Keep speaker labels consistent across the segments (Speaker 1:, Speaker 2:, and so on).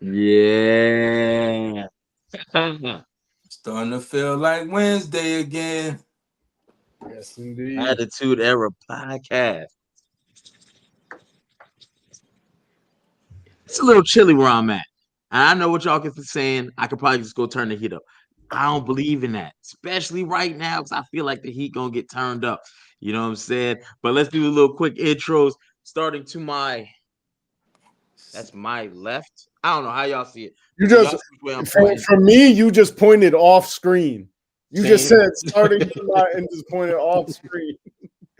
Speaker 1: Yeah.
Speaker 2: Starting to feel like Wednesday again.
Speaker 3: Yes, indeed.
Speaker 1: Attitude Era podcast. It's a little chilly where I'm at. And I know what y'all can be saying. I could probably just go turn the heat up. I don't believe in that, especially right now, because I feel like the heat gonna get turned up. You know what I'm saying? But let's do a little quick intros. Starting to that's my left. I don't know how y'all see it.
Speaker 3: You
Speaker 1: Y'all
Speaker 3: just
Speaker 1: see which way I'm pointing.
Speaker 3: for me, you just pointed off screen. You just
Speaker 1: Same.
Speaker 3: said starting to my and just pointed off screen.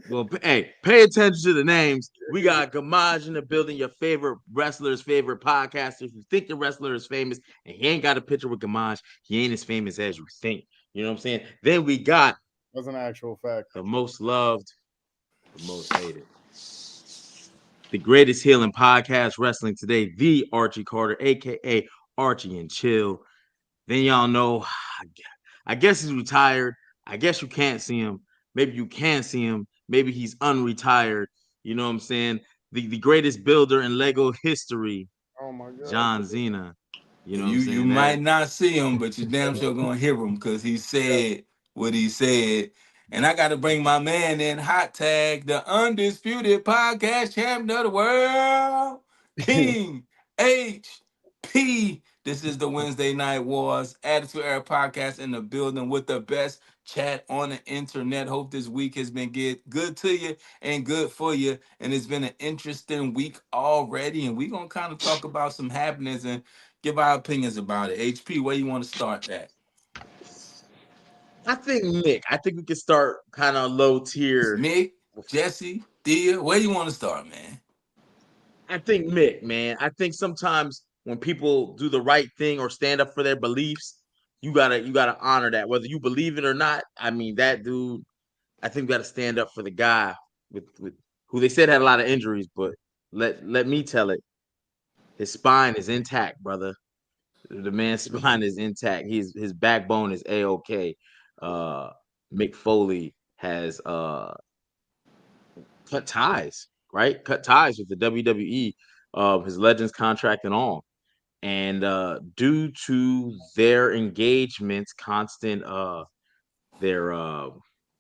Speaker 1: Well, hey, pay attention to the names. We got Gamaj in the building, your favorite wrestler's favorite podcaster. If you think the wrestler is famous and he ain't got a picture with Gamaj, he ain't as famous as you think. You know what I'm saying? Then we got
Speaker 3: That's an actual fact.
Speaker 1: the most loved, the most hated, the greatest healing podcast wrestling today, the Archie Carter, aka Archie and Chill. Then y'all know, I guess he's retired. I guess you can't see him. Maybe you can see him. Maybe he's unretired. You know what I'm saying? The greatest builder in Lego history,
Speaker 3: Oh my god.
Speaker 1: John Cena. You know what I'm
Speaker 2: You
Speaker 1: saying? That
Speaker 2: might not see him, but you damn sure gonna hear him because he said what he said. And I got to bring my man in, hot tag, the undisputed podcast champion of the world, King HP. This is the Wednesday Night Wars Attitude Era podcast in the building with the best chat on the internet. Hope this week has been good to you and good for you. And it's been an interesting week already. And we're gonna kind of talk about some happenings and give our opinions about it. HP, where you want to start that?
Speaker 1: I think Nick. I think we can start kind of low tier.
Speaker 2: Mick, Jesse, Thea, where you want to start, man?
Speaker 1: I think Mick, man. I think sometimes when people do the right thing or stand up for their beliefs, you gotta honor that, whether you believe it or not. I mean, that dude. I think we got to stand up for the guy with who they said had a lot of injuries, but let me tell it, his spine is intact, brother. The man's spine is intact. His backbone is a okay. Uh, Mick Foley has cut ties, right? Cut ties with the WWE, his Legends contract and all. And due to their engagements, constant their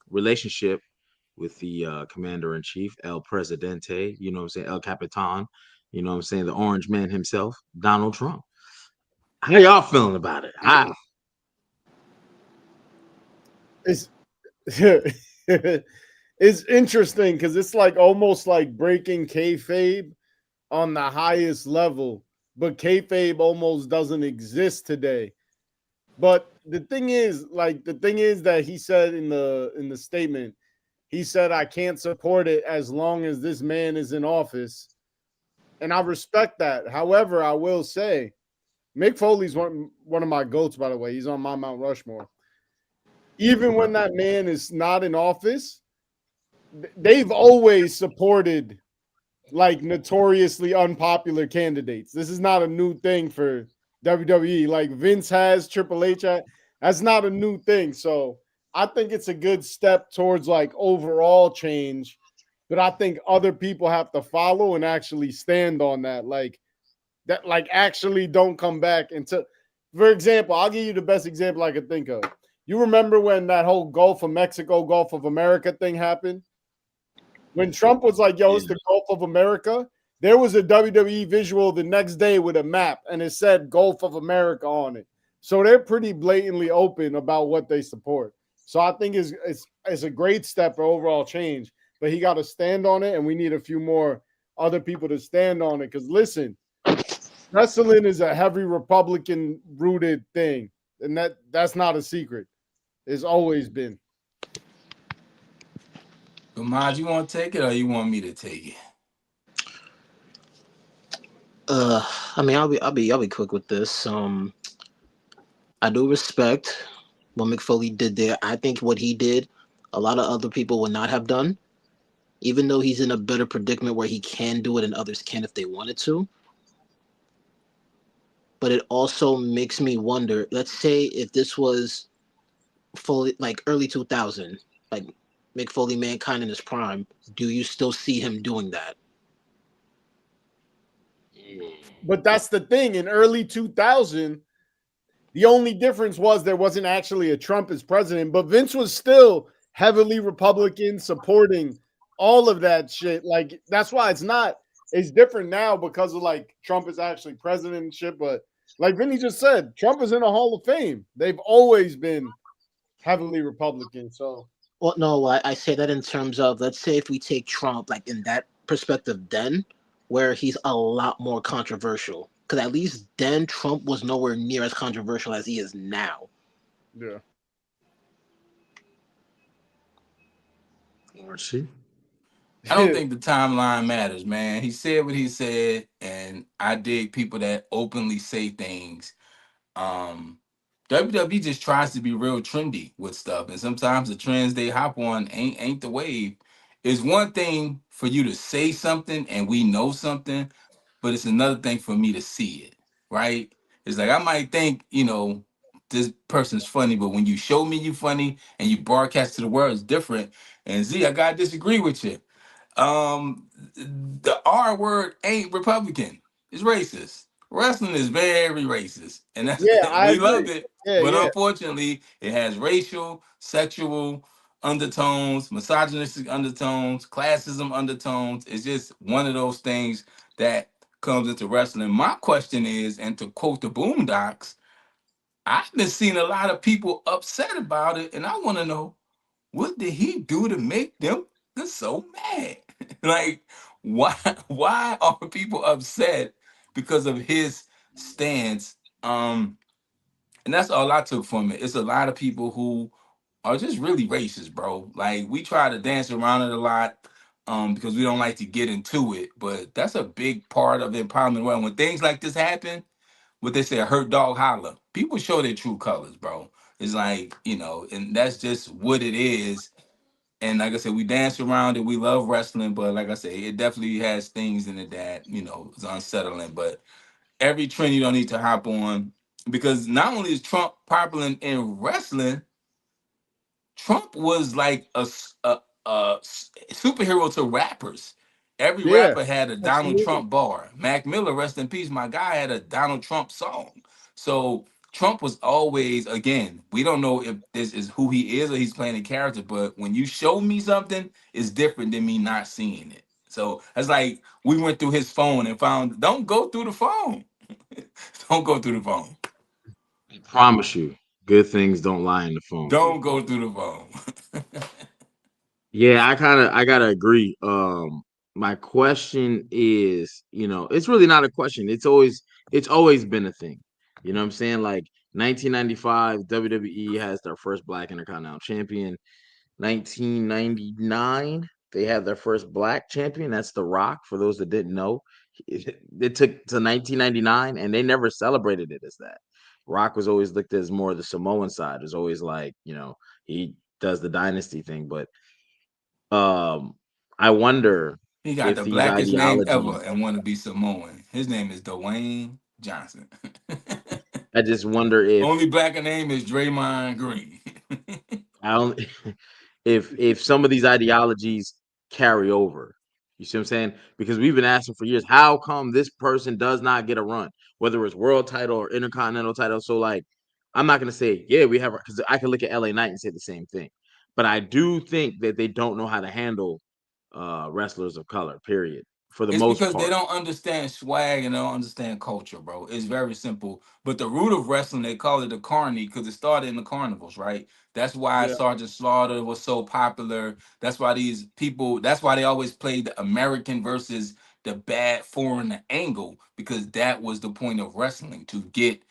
Speaker 1: relationship with the commander in chief, El Presidente, you know what I'm saying, El Capitan, you know what I'm saying, the orange man himself, Donald Trump. How y'all feeling about it?
Speaker 3: It's it's interesting because it's like almost like breaking kayfabe on the highest level, but kayfabe almost doesn't exist today. But the thing is that he said in the statement, he said, "I can't support it as long as this man is in office," and I respect that. However, I will say, Mick Foley's one of my goats. By the way, he's on my Mount Rushmore. Even when that man is not in office, they've always supported like notoriously unpopular candidates. This is not a new thing for WWE. Like Vince has, Triple H has. That's not a new thing. So I think it's a good step towards like overall change. But I think other people have to follow and actually stand on that. Like actually don't come back until, for example, I'll give you the best example I could think of. You remember when that whole Gulf of Mexico, Gulf of America thing happened? When Trump was like, yo, it's
Speaker 1: Yeah.
Speaker 3: the Gulf of America, there was a WWE visual the next day with a map and it said Gulf of America on it. So they're pretty blatantly open about what they support. So I think it's a great step for overall change, but he got to stand on it, and we need a few more other people to stand on it. Because listen, wrestling is a heavy Republican rooted thing, and that's not a secret. It's always been.
Speaker 2: Gamaj, you want to take it or you want me to take it?
Speaker 4: Uh, I mean, I'll be quick with this. I do respect what McFoley did there. I think what he did, a lot of other people would not have done, even though he's in a better predicament where he can do it and others can if they wanted to. But it also makes me wonder. Let's say if this was Foley, like early 2000, like Mick Foley, Mankind in his prime, do you still see him doing that?
Speaker 3: But that's the thing. In early 2000, the only difference was there wasn't actually a Trump as president, but Vince was still heavily Republican, supporting all of that shit. Like that's why it's different now because of like Trump is actually president and shit. But like Vinny just said, Trump is in a Hall of Fame. They've always been heavily Republican. So
Speaker 4: Well, no, I say that in terms of, let's say if we take Trump like in that perspective, then where he's a lot more controversial. Because at least then Trump was nowhere near as controversial as he is now.
Speaker 3: yeah.
Speaker 1: See?
Speaker 2: I don't think the timeline matters, man. He said what he said, and I dig people that openly say things. Um, WWE just tries to be real trendy with stuff, and sometimes the trends they hop on ain't the wave. It's one thing for you to say something and we know something, but it's another thing for me to see it, right? It's like I might think, this person's funny, but when you show me you funny and you broadcast to the world, it's different. And Z, I gotta disagree with you. The R word ain't Republican. It's racist. Wrestling is very racist, and that's
Speaker 3: Yeah, I
Speaker 2: we love
Speaker 3: agree.
Speaker 2: it,
Speaker 3: Yeah,
Speaker 2: but
Speaker 3: yeah.
Speaker 2: unfortunately, it has racial, sexual undertones, misogynistic undertones, classism undertones. It's just one of those things that comes into wrestling. My question is, and to quote the Boondocks, I've been seeing a lot of people upset about it, and I want to know what did he do to make them so mad? Like, why why are people upset because of his stance? And that's all I took from it. It's a lot of people who are just really racist, bro. Like we try to dance around it a lot because we don't like to get into it, but that's a big part of empowerment. Well, when things like this happen, what they say, a hurt dog holler. People show their true colors, bro. It's like, and that's just what it is. And like I said, we dance around it. We love wrestling, but like I said, it definitely has things in it that, is unsettling. But every trend you don't need to hop on because not only is Trump popular in wrestling, Trump was like a superhero to rappers. Every
Speaker 3: Yeah,
Speaker 2: rapper had a Donald
Speaker 3: absolutely.
Speaker 2: Trump bar. Mac Miller, rest in peace, my guy had a Donald Trump song. So Trump was always, again, we don't know if this is who he is or he's playing a character, but when you show me something, it's different than me not seeing it. So that's like we went through his phone and found, don't go through the phone. Don't go through the phone.
Speaker 1: I promise you, good things don't lie in the phone,
Speaker 2: Don't
Speaker 1: baby.
Speaker 2: go through the phone.
Speaker 1: Yeah, I gotta agree. My question is, it's really not a question. It's always been a thing. You know what I'm saying? Like 1995, WWE has their first Black Intercontinental Champion. 1999, they had their first Black champion. That's The Rock. For those that didn't know, it took to 1999, and they never celebrated it as that. Rock was always looked at as more of the Samoan side. It was always like, he does the dynasty thing, but um, I wonder
Speaker 2: He got
Speaker 1: if
Speaker 2: the
Speaker 1: these
Speaker 2: blackest name ever
Speaker 1: ideologies.
Speaker 2: and want to be Samoan. His name is Dwayne Johnson.
Speaker 1: I just wonder if
Speaker 2: Only blacker name is Draymond Green.
Speaker 1: I don't if some of these ideologies carry over. You see what I'm saying? Because we've been asking for years, how come this person does not get a run, whether it's world title or intercontinental title? So like, I'm not gonna say yeah we have because I can look at LA Knight and say the same thing, but I do think that they don't know how to handle wrestlers of color. Period. For the
Speaker 2: It's
Speaker 1: most
Speaker 2: because they
Speaker 1: part.
Speaker 2: don't understand swag and they don't understand culture, bro. It's very simple. But the root of wrestling, they call it the carny because it started in the carnivals, right? That's why
Speaker 3: Yeah.
Speaker 2: Sergeant Slaughter was so popular. That's why these people, that's why they always played the American versus the bad foreign angle because that was the point of wrestling to get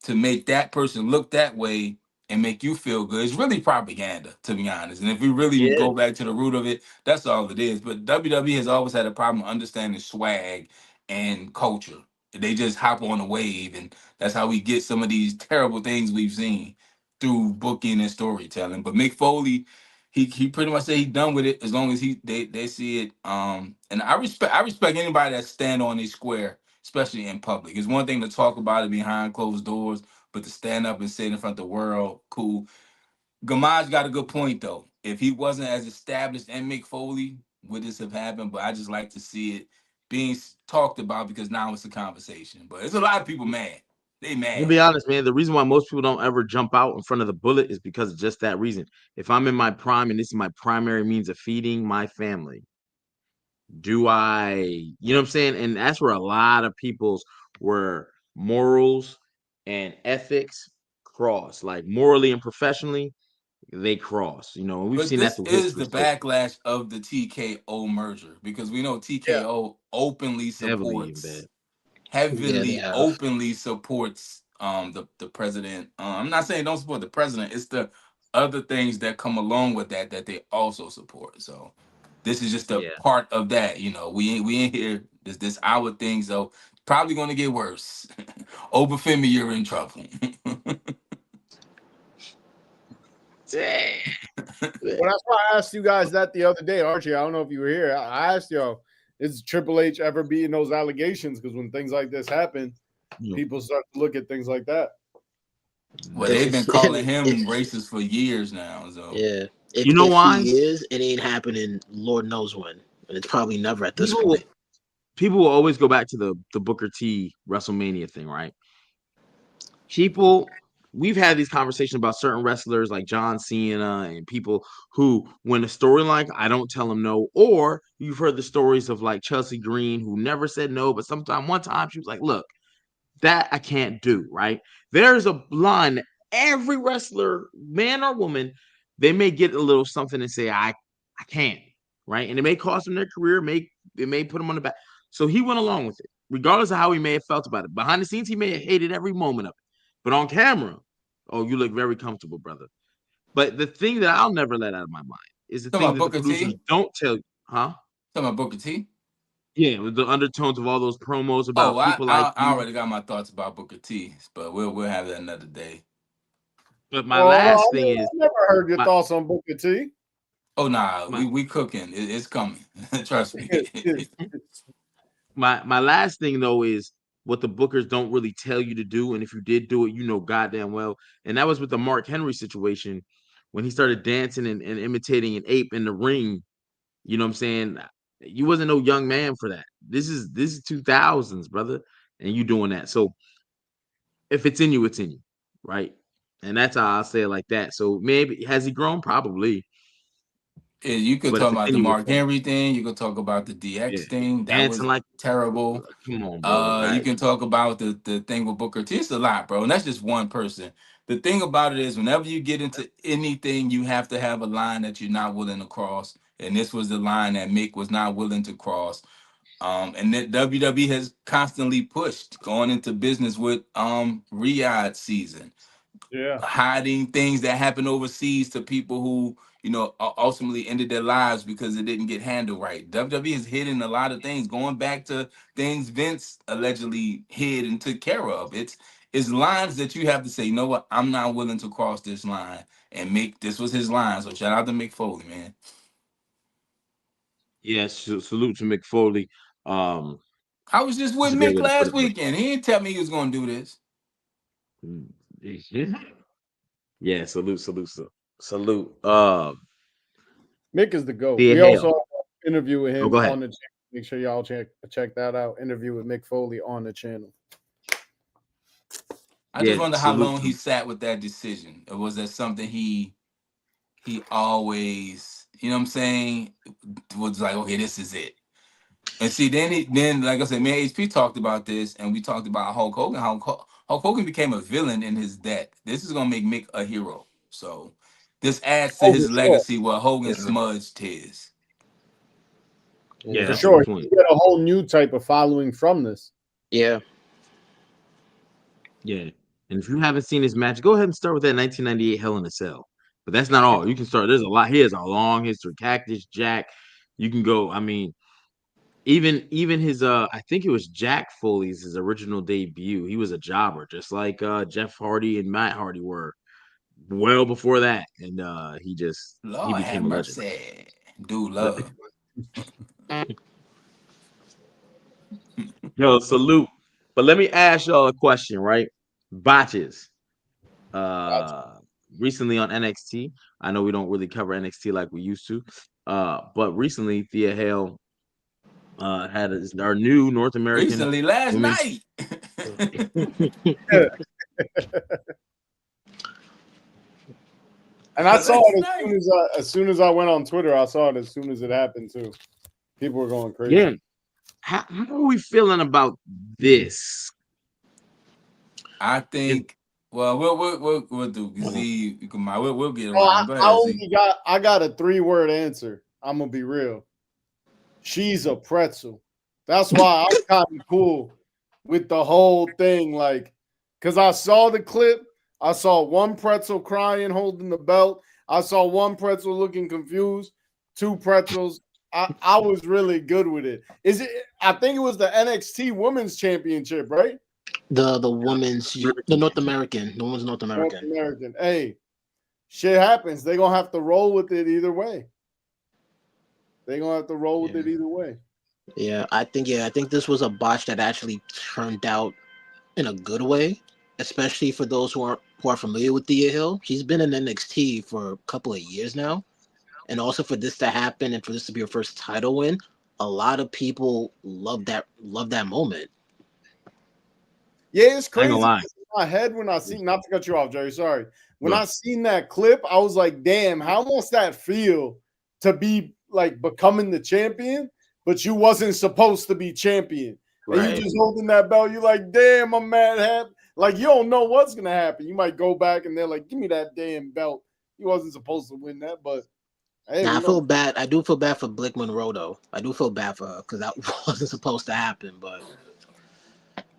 Speaker 2: to make that person look that way and make you feel good. It's really propaganda, to be honest. And if we really
Speaker 1: Yeah.
Speaker 2: go back to the root of it, that's all it is. But WWE has always had a problem understanding swag and culture. They just hop on a wave, and that's how we get some of these terrible things we've seen through booking and storytelling. But Mick Foley, he pretty much said he's done with it as long as they see it. And I respect anybody that stand on a square, especially in public. It's one thing to talk about it behind closed doors, but to stand up and say it in front of the world, cool. Gamaj got a good point though. If he wasn't as established and Mick Foley, would this have happened? But I just like to see it being talked about because now it's a conversation. But there's a lot of people mad. They
Speaker 1: To
Speaker 2: mad.
Speaker 1: be honest, man, the reason why most people don't ever jump out in front of the bullet is because of just that reason. If I'm in my prime and this is my primary means of feeding my family, do I, you know what I'm saying? And that's where a lot of people's where morals and ethics cross, like morally and professionally, they cross. You know, and we've
Speaker 2: But
Speaker 1: seen that
Speaker 2: this
Speaker 1: through
Speaker 2: is
Speaker 1: history.
Speaker 2: the
Speaker 1: So
Speaker 2: backlash of the TKO merger because we know
Speaker 3: Yeah.
Speaker 2: TKO openly
Speaker 1: heavily in
Speaker 2: supports
Speaker 1: bed.
Speaker 4: Yeah, they
Speaker 2: heavily
Speaker 4: have.
Speaker 2: openly supports the president. I'm not saying don't support the president. It's the other things that come along with that that they also support. So this is just a
Speaker 1: Yeah.
Speaker 2: part of that. You know, we ain't here. This our thing. So probably gonna get worse. Obafemi, you're in trouble.
Speaker 1: Damn.
Speaker 3: Well, that's why I asked you guys that the other day, Archie. I don't know if you were here. I asked y'all, is Triple H ever beating those allegations? Because when things like this happen, people start to look at things like that.
Speaker 2: Well,
Speaker 4: If
Speaker 2: they've been
Speaker 4: it's
Speaker 2: calling
Speaker 4: if
Speaker 2: him racist for years now. So
Speaker 4: yeah, if
Speaker 1: You know
Speaker 4: if
Speaker 1: why?
Speaker 4: he is, it ain't happening. Lord knows when, and it's probably never at this
Speaker 1: People will,
Speaker 4: point.
Speaker 1: people will always go back to the Booker T WrestleMania thing, right? People, we've had these conversations about certain wrestlers like John Cena and people who, when a storyline, I don't tell them no. Or you've heard the stories of like Chelsea Green, who never said no, but sometime one time she was like, "Look, that I can't do." Right? There's a line that every wrestler, man or woman, they may get a little something and say, I can't." Right? And it may cost them their career, it may put them on the back. So he went along with it, regardless of how he may have felt about it. Behind the scenes, he may have hated every moment of it. But on camera, oh, you look very comfortable, brother. But the thing that I'll never let out of my mind is the
Speaker 2: talking
Speaker 1: thing
Speaker 2: about
Speaker 1: that the
Speaker 2: Booker
Speaker 1: producers
Speaker 2: T.
Speaker 1: don't tell you, huh?
Speaker 2: Talking about Booker T.
Speaker 1: Yeah, with the undertones of all those promos
Speaker 2: Oh,
Speaker 1: about people like
Speaker 2: I
Speaker 1: you.
Speaker 2: already got my thoughts about Booker T, but we'll have that another day.
Speaker 1: But my
Speaker 3: Well,
Speaker 1: last
Speaker 3: I
Speaker 1: thing is
Speaker 3: never heard your
Speaker 1: my
Speaker 3: thoughts on Booker T.
Speaker 2: Oh nah,
Speaker 1: my
Speaker 2: we cooking. It's coming. Trust me.
Speaker 1: my last thing though is what the bookers don't really tell you to do, and if you did do it, you know goddamn well. And that was with the Mark Henry situation when he started dancing and imitating an ape in the ring. You know what I'm saying? You wasn't no young man for that. This is 2000s, brother, and you doing that. So if it's in you, it's in you, right? And that's how I'll say it like that. So maybe has he grown? Probably,
Speaker 2: Yeah, you could
Speaker 1: but
Speaker 2: talk
Speaker 1: if it's
Speaker 2: about
Speaker 1: in
Speaker 2: the
Speaker 1: you, it's
Speaker 2: Mark
Speaker 1: in you.
Speaker 2: Henry thing. You could talk about the
Speaker 1: Yeah,
Speaker 2: DX thing. That
Speaker 1: dancing
Speaker 2: was
Speaker 1: like
Speaker 2: terrible.
Speaker 1: come on, bro.
Speaker 2: You can talk about the thing with Booker T. It's a lot, bro, and that's just one person. The thing about it is, whenever you get into anything, you have to have a line that you're not willing to cross, and this was the line that Mick was not willing to cross. And that WWE has constantly pushed going into business with Riyadh season,
Speaker 3: Yeah.
Speaker 2: hiding things that happen overseas to people who ultimately ended their lives because it didn't get handled right. WWE is hidden a lot of things, going back to things Vince allegedly hid and took care of. It's lines that you have to say, you know what, I'm not willing to cross this line. And Mick, this was his line. So shout out to Mick Foley, man.
Speaker 1: Yes, salute to Mick Foley.
Speaker 2: I was just with
Speaker 1: That's a great
Speaker 2: Mick
Speaker 1: way to put
Speaker 2: last
Speaker 1: it. But
Speaker 2: weekend. He didn't tell me he was gonna do this.
Speaker 1: yeah, salute.
Speaker 3: Mick is the GOAT.
Speaker 1: Thea
Speaker 3: We also
Speaker 1: Hale.
Speaker 3: have an interview with
Speaker 1: Oh,
Speaker 3: him
Speaker 1: go ahead.
Speaker 3: on the channel. Make sure y'all check that out. Interview with Mick Foley on the channel.
Speaker 2: I just
Speaker 1: Yeah,
Speaker 2: wonder how
Speaker 1: salute
Speaker 2: long
Speaker 1: to
Speaker 2: he
Speaker 1: him.
Speaker 2: sat with that decision. Or was that something he always, you know what I'm saying, was like, okay, this is it. And see, then like I said, me and HP talked about this, and we talked about Hulk Hogan. Hulk Hogan became a villain in his death. This is gonna make Mick a hero. So this adds to
Speaker 3: Oh, for
Speaker 2: his
Speaker 3: sure.
Speaker 2: legacy where Hogan
Speaker 4: Yeah,
Speaker 2: smudged his.
Speaker 1: Yeah,
Speaker 3: For
Speaker 4: yeah,
Speaker 1: that's a good
Speaker 3: sure.
Speaker 1: point.
Speaker 3: You get a whole new type of following from this.
Speaker 4: yeah.
Speaker 1: Yeah. And if you haven't seen his match, go ahead and start with that 1998 Hell in a Cell. But that's not all. You can start. There's a lot. He has a long history. Cactus Jack. You can go. I mean, even his I think it was Jack Foley's his original debut. He was a jobber, just like Jeff Hardy and Matt Hardy were well before that. And he
Speaker 2: Lord have
Speaker 1: became a legend.
Speaker 2: mercy. Dude
Speaker 1: But
Speaker 2: love.
Speaker 1: yo, salute. But let me ask y'all a question, right? Botches. Uh Recently on NXT. I know we don't really cover NXT like we used to. But recently Thea Hale had our new North American
Speaker 2: Recently, last
Speaker 1: women's.
Speaker 2: night.
Speaker 3: And I saw it
Speaker 2: Last
Speaker 3: as soon as I went on Twitter. I saw it as soon as it happened too. People were going crazy.
Speaker 1: Yeah. How are we feeling about this?
Speaker 2: I think. Well, we'll do. Z, we'll get
Speaker 3: Oh,
Speaker 2: around. Go ahead, Z.
Speaker 3: I got a 3-word answer. I'm gonna be real. She's a pretzel. That's why I'm kind of cool with the whole thing. Like, because I saw the clip. I saw one pretzel crying, holding the belt. I saw one pretzel looking confused. 2 pretzels. I was really good with it. Is it? I think it was the NXT Women's Championship, right?
Speaker 4: The women's, the North American, the women's North American.
Speaker 3: North American. Hey, shit happens. They're gonna have to roll with it either way. They're gonna have to roll with it either way.
Speaker 4: Yeah, I think this was a botch that actually turned out in a good way, especially for those who are familiar with Thea Hill. She's been in NXT for a couple of years now, and also for this to happen and for this to be her first title win, a lot of people love that moment.
Speaker 3: Yeah, it's
Speaker 1: I ain't
Speaker 3: crazy.
Speaker 1: gonna lie.
Speaker 3: In my head, when I seen, not to cut you off, Jerry, sorry. When I seen that clip, I was like, damn, how must that feel to be like becoming the champion, but you wasn't supposed to be champion. And you just holding that belt, you're like, damn, I'm mad happy. Like, you don't know what's gonna happen. You might go back and they're like, give me that damn belt. You wasn't supposed to win that, but
Speaker 4: now, I feel bad. I do feel bad for Blake Monroe, though. I do feel bad for her because that wasn't supposed to happen. But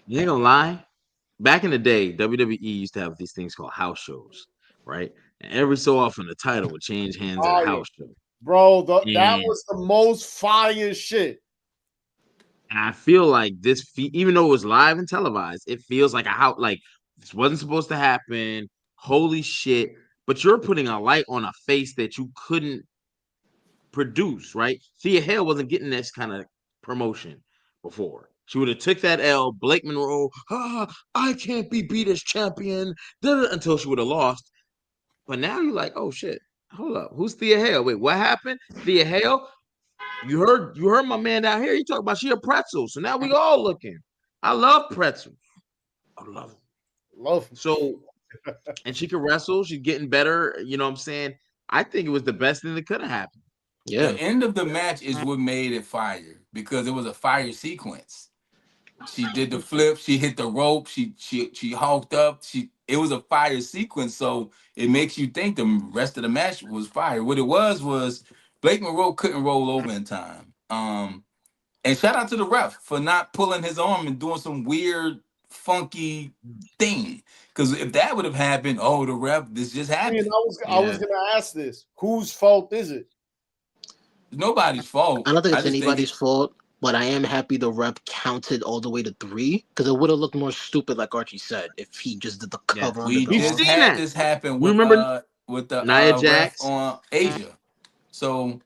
Speaker 1: You ain't gonna lie. Back in the day, WWE used to have these things called house shows, right? And every so often, the title would change hands at a house show.
Speaker 3: Bro, that
Speaker 1: And
Speaker 3: was the most fire shit.
Speaker 1: I feel like this, even though it was live and televised, it feels like a house. Like this wasn't supposed to happen. Holy shit! But you're putting a light on a face that you couldn't produce, right? Thea Hale wasn't getting this kind of promotion before. She would have took that L. Blake Monroe, I can't be beat as champion until she would have lost. But now you're like, oh shit, hold up, who's Thea Hale? Wait, what happened? Thea Hale? You heard my man down here. He talked about she a pretzel. So now we all looking. I love pretzels. I love them.
Speaker 3: Love them.
Speaker 1: So, and she can wrestle. She's getting better. You know what I'm saying? I think it was the best thing that could have happened.
Speaker 4: yeah,
Speaker 2: The end of the match is what made it fire because it was a fire sequence. She did the flip, she hit the rope, she hulked up. It was a fire sequence, so it makes you think the rest of the match was fire. What it was Blake Monroe couldn't roll over in time. And shout out to the ref for not pulling his arm and doing some weird, funky thing. Because if that would have happened, the ref, this just happened.
Speaker 3: I was gonna ask this: whose fault is it?
Speaker 2: Nobody's fault.
Speaker 4: I don't think it's anybody's fault. But I am happy the rep counted all the way to 3 because it would have looked more stupid, like Archie said, if he just did the cover.
Speaker 2: Yeah, we just had this happen with the
Speaker 1: Nia Jax
Speaker 2: ref on Asia. So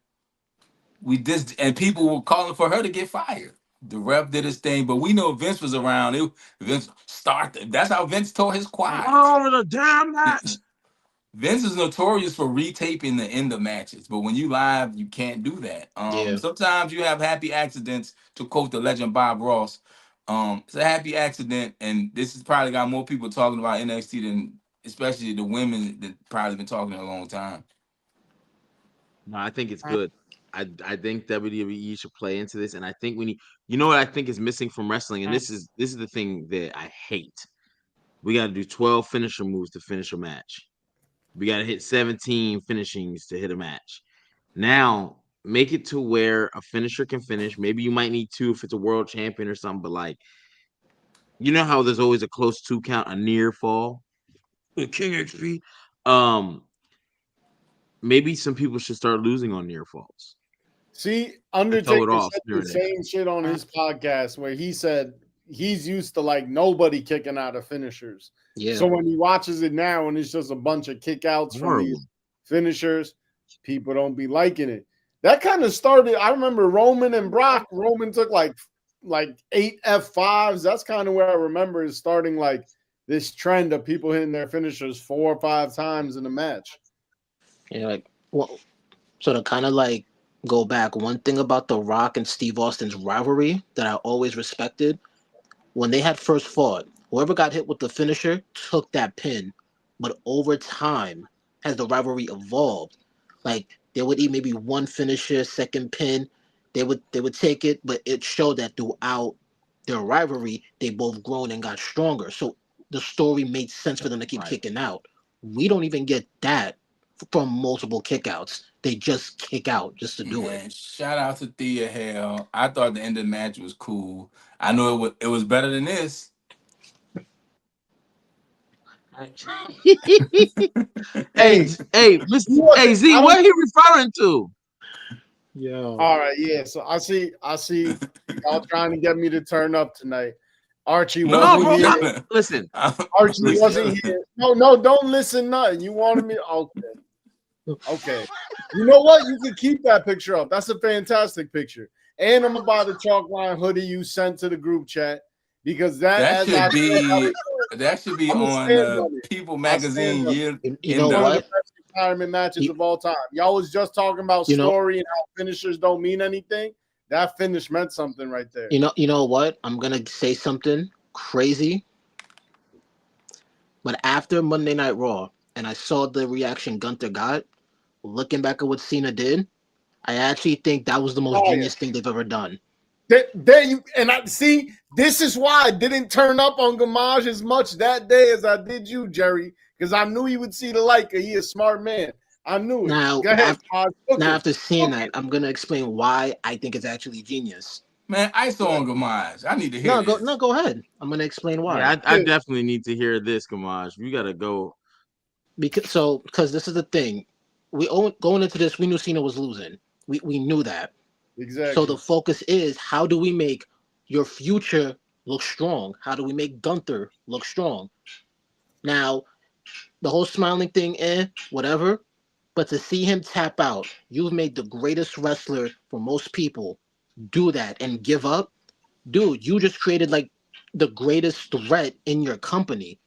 Speaker 2: we just, and people were calling for her to get fired. The ref did his thing, but we know Vince was around. Vince started. That's how Vince tore his quad.
Speaker 1: Oh, the damn match.
Speaker 2: Vince is notorious for retaping the end of matches, but when you live, you can't do that. Sometimes you have happy accidents, to quote the legend Bob Ross. It's a happy accident, and this has probably got more people talking about NXT than, especially the women, that probably been talking a long time.
Speaker 1: No, I think it's good. I think WWE should play into this, and I think we need. You know what I think is missing from wrestling, and this is the thing that I hate. We got to do 12 finisher moves to finish a match. We got to hit 17 finishings to hit a match. Now, make it to where a finisher can finish. Maybe you might need 2 if it's a world champion or something, but like, you know how there's always a close 2 count, a near fall? King XP. Maybe some people should start losing on near falls.
Speaker 3: See, Undertaker said the same shit on his podcast where he said he's used to like nobody kicking out of finishers. Yeah. So when he watches it now and it's just a bunch of kickouts from these finishers, people don't be liking it. That kind of started. I remember Roman and Brock. Roman took like 8 F5s. That's kind of where I remember is starting like this trend of people hitting their finishers 4 or 5 times in a match.
Speaker 4: Yeah, like, well, so to kind of like go back, one thing about The Rock and Steve Austin's rivalry that I always respected, when they had first fought, whoever got hit with the finisher took that pin. But over time, as the rivalry evolved, like they would eat maybe one finisher, second pin, they would take it, but it showed that throughout their rivalry, they both grown and got stronger. So the story made sense for them to keep
Speaker 1: Right.
Speaker 4: kicking out. We don't even get that from multiple kickouts. They just kick out just to do it.
Speaker 2: Man, shout out to Thea Hell. I thought the end of the match was cool. I know it was better than this.
Speaker 1: Hey,
Speaker 3: Hey,
Speaker 1: hey,
Speaker 3: he wasn't.
Speaker 1: hey, Z,
Speaker 3: I
Speaker 1: what
Speaker 3: don't.
Speaker 1: he referring to?
Speaker 4: Yo.
Speaker 3: All right, yeah. So I see. Y'all trying to get me to turn up tonight. Archie
Speaker 2: No,
Speaker 1: No,
Speaker 3: wasn't
Speaker 1: bro.
Speaker 2: we
Speaker 3: here.
Speaker 1: Listen,
Speaker 3: Archie
Speaker 1: listen.
Speaker 3: wasn't here. No, no, don't listen. Nothing. You wanted me. Okay, okay. You know what? You can keep that picture up. That's a fantastic picture. And I'm about the chalk line hoodie you sent to the group chat because that,
Speaker 2: that
Speaker 3: as I
Speaker 2: should
Speaker 3: said,
Speaker 2: be that should be
Speaker 3: I'm gonna
Speaker 2: on
Speaker 3: stand on it.
Speaker 2: People
Speaker 3: I stand
Speaker 2: Magazine
Speaker 3: on it.
Speaker 2: year
Speaker 4: You
Speaker 2: in
Speaker 4: know
Speaker 3: One of
Speaker 2: the
Speaker 3: the
Speaker 4: what?
Speaker 3: best retirement matches
Speaker 4: You,
Speaker 3: of all time. Y'all was just talking about
Speaker 4: you know
Speaker 3: story and how finishers don't mean anything. That finish meant something right there.
Speaker 4: you know what? I'm gonna say something crazy, but after Monday Night Raw and I saw the reaction Gunther got, looking back at what Cena did, I actually think that was the most
Speaker 3: Fire.
Speaker 4: genius thing they've ever done.
Speaker 3: There you and I see. This is why I didn't turn up on Gamage as much that day as I did you, Jerry, because I knew he would see the light. Cause he a smart man. I knew it.
Speaker 4: Now,
Speaker 3: Go ahead,
Speaker 4: after
Speaker 3: Gamage. Cook
Speaker 4: now
Speaker 3: it.
Speaker 4: after seeing
Speaker 3: Cook
Speaker 4: that,
Speaker 3: it.
Speaker 4: I'm gonna explain why I think it's actually genius.
Speaker 2: man. ISO on Gamage. I need to hear
Speaker 4: No, go no,
Speaker 2: this.
Speaker 4: go ahead. I'm gonna explain
Speaker 1: Yeah,
Speaker 4: why.
Speaker 1: I definitely need to hear this, Kamaj. You gotta go.
Speaker 4: Because this is the thing, going into this, we knew Cena was losing. We knew that. So the
Speaker 3: Exactly.
Speaker 4: focus is how do we make your future look strong? How do we make Gunther look strong? Now, the whole smiling thing, whatever. But to see him tap out, you've made the greatest wrestler for most people do that and give up. Dude, you just created like the greatest threat in your company.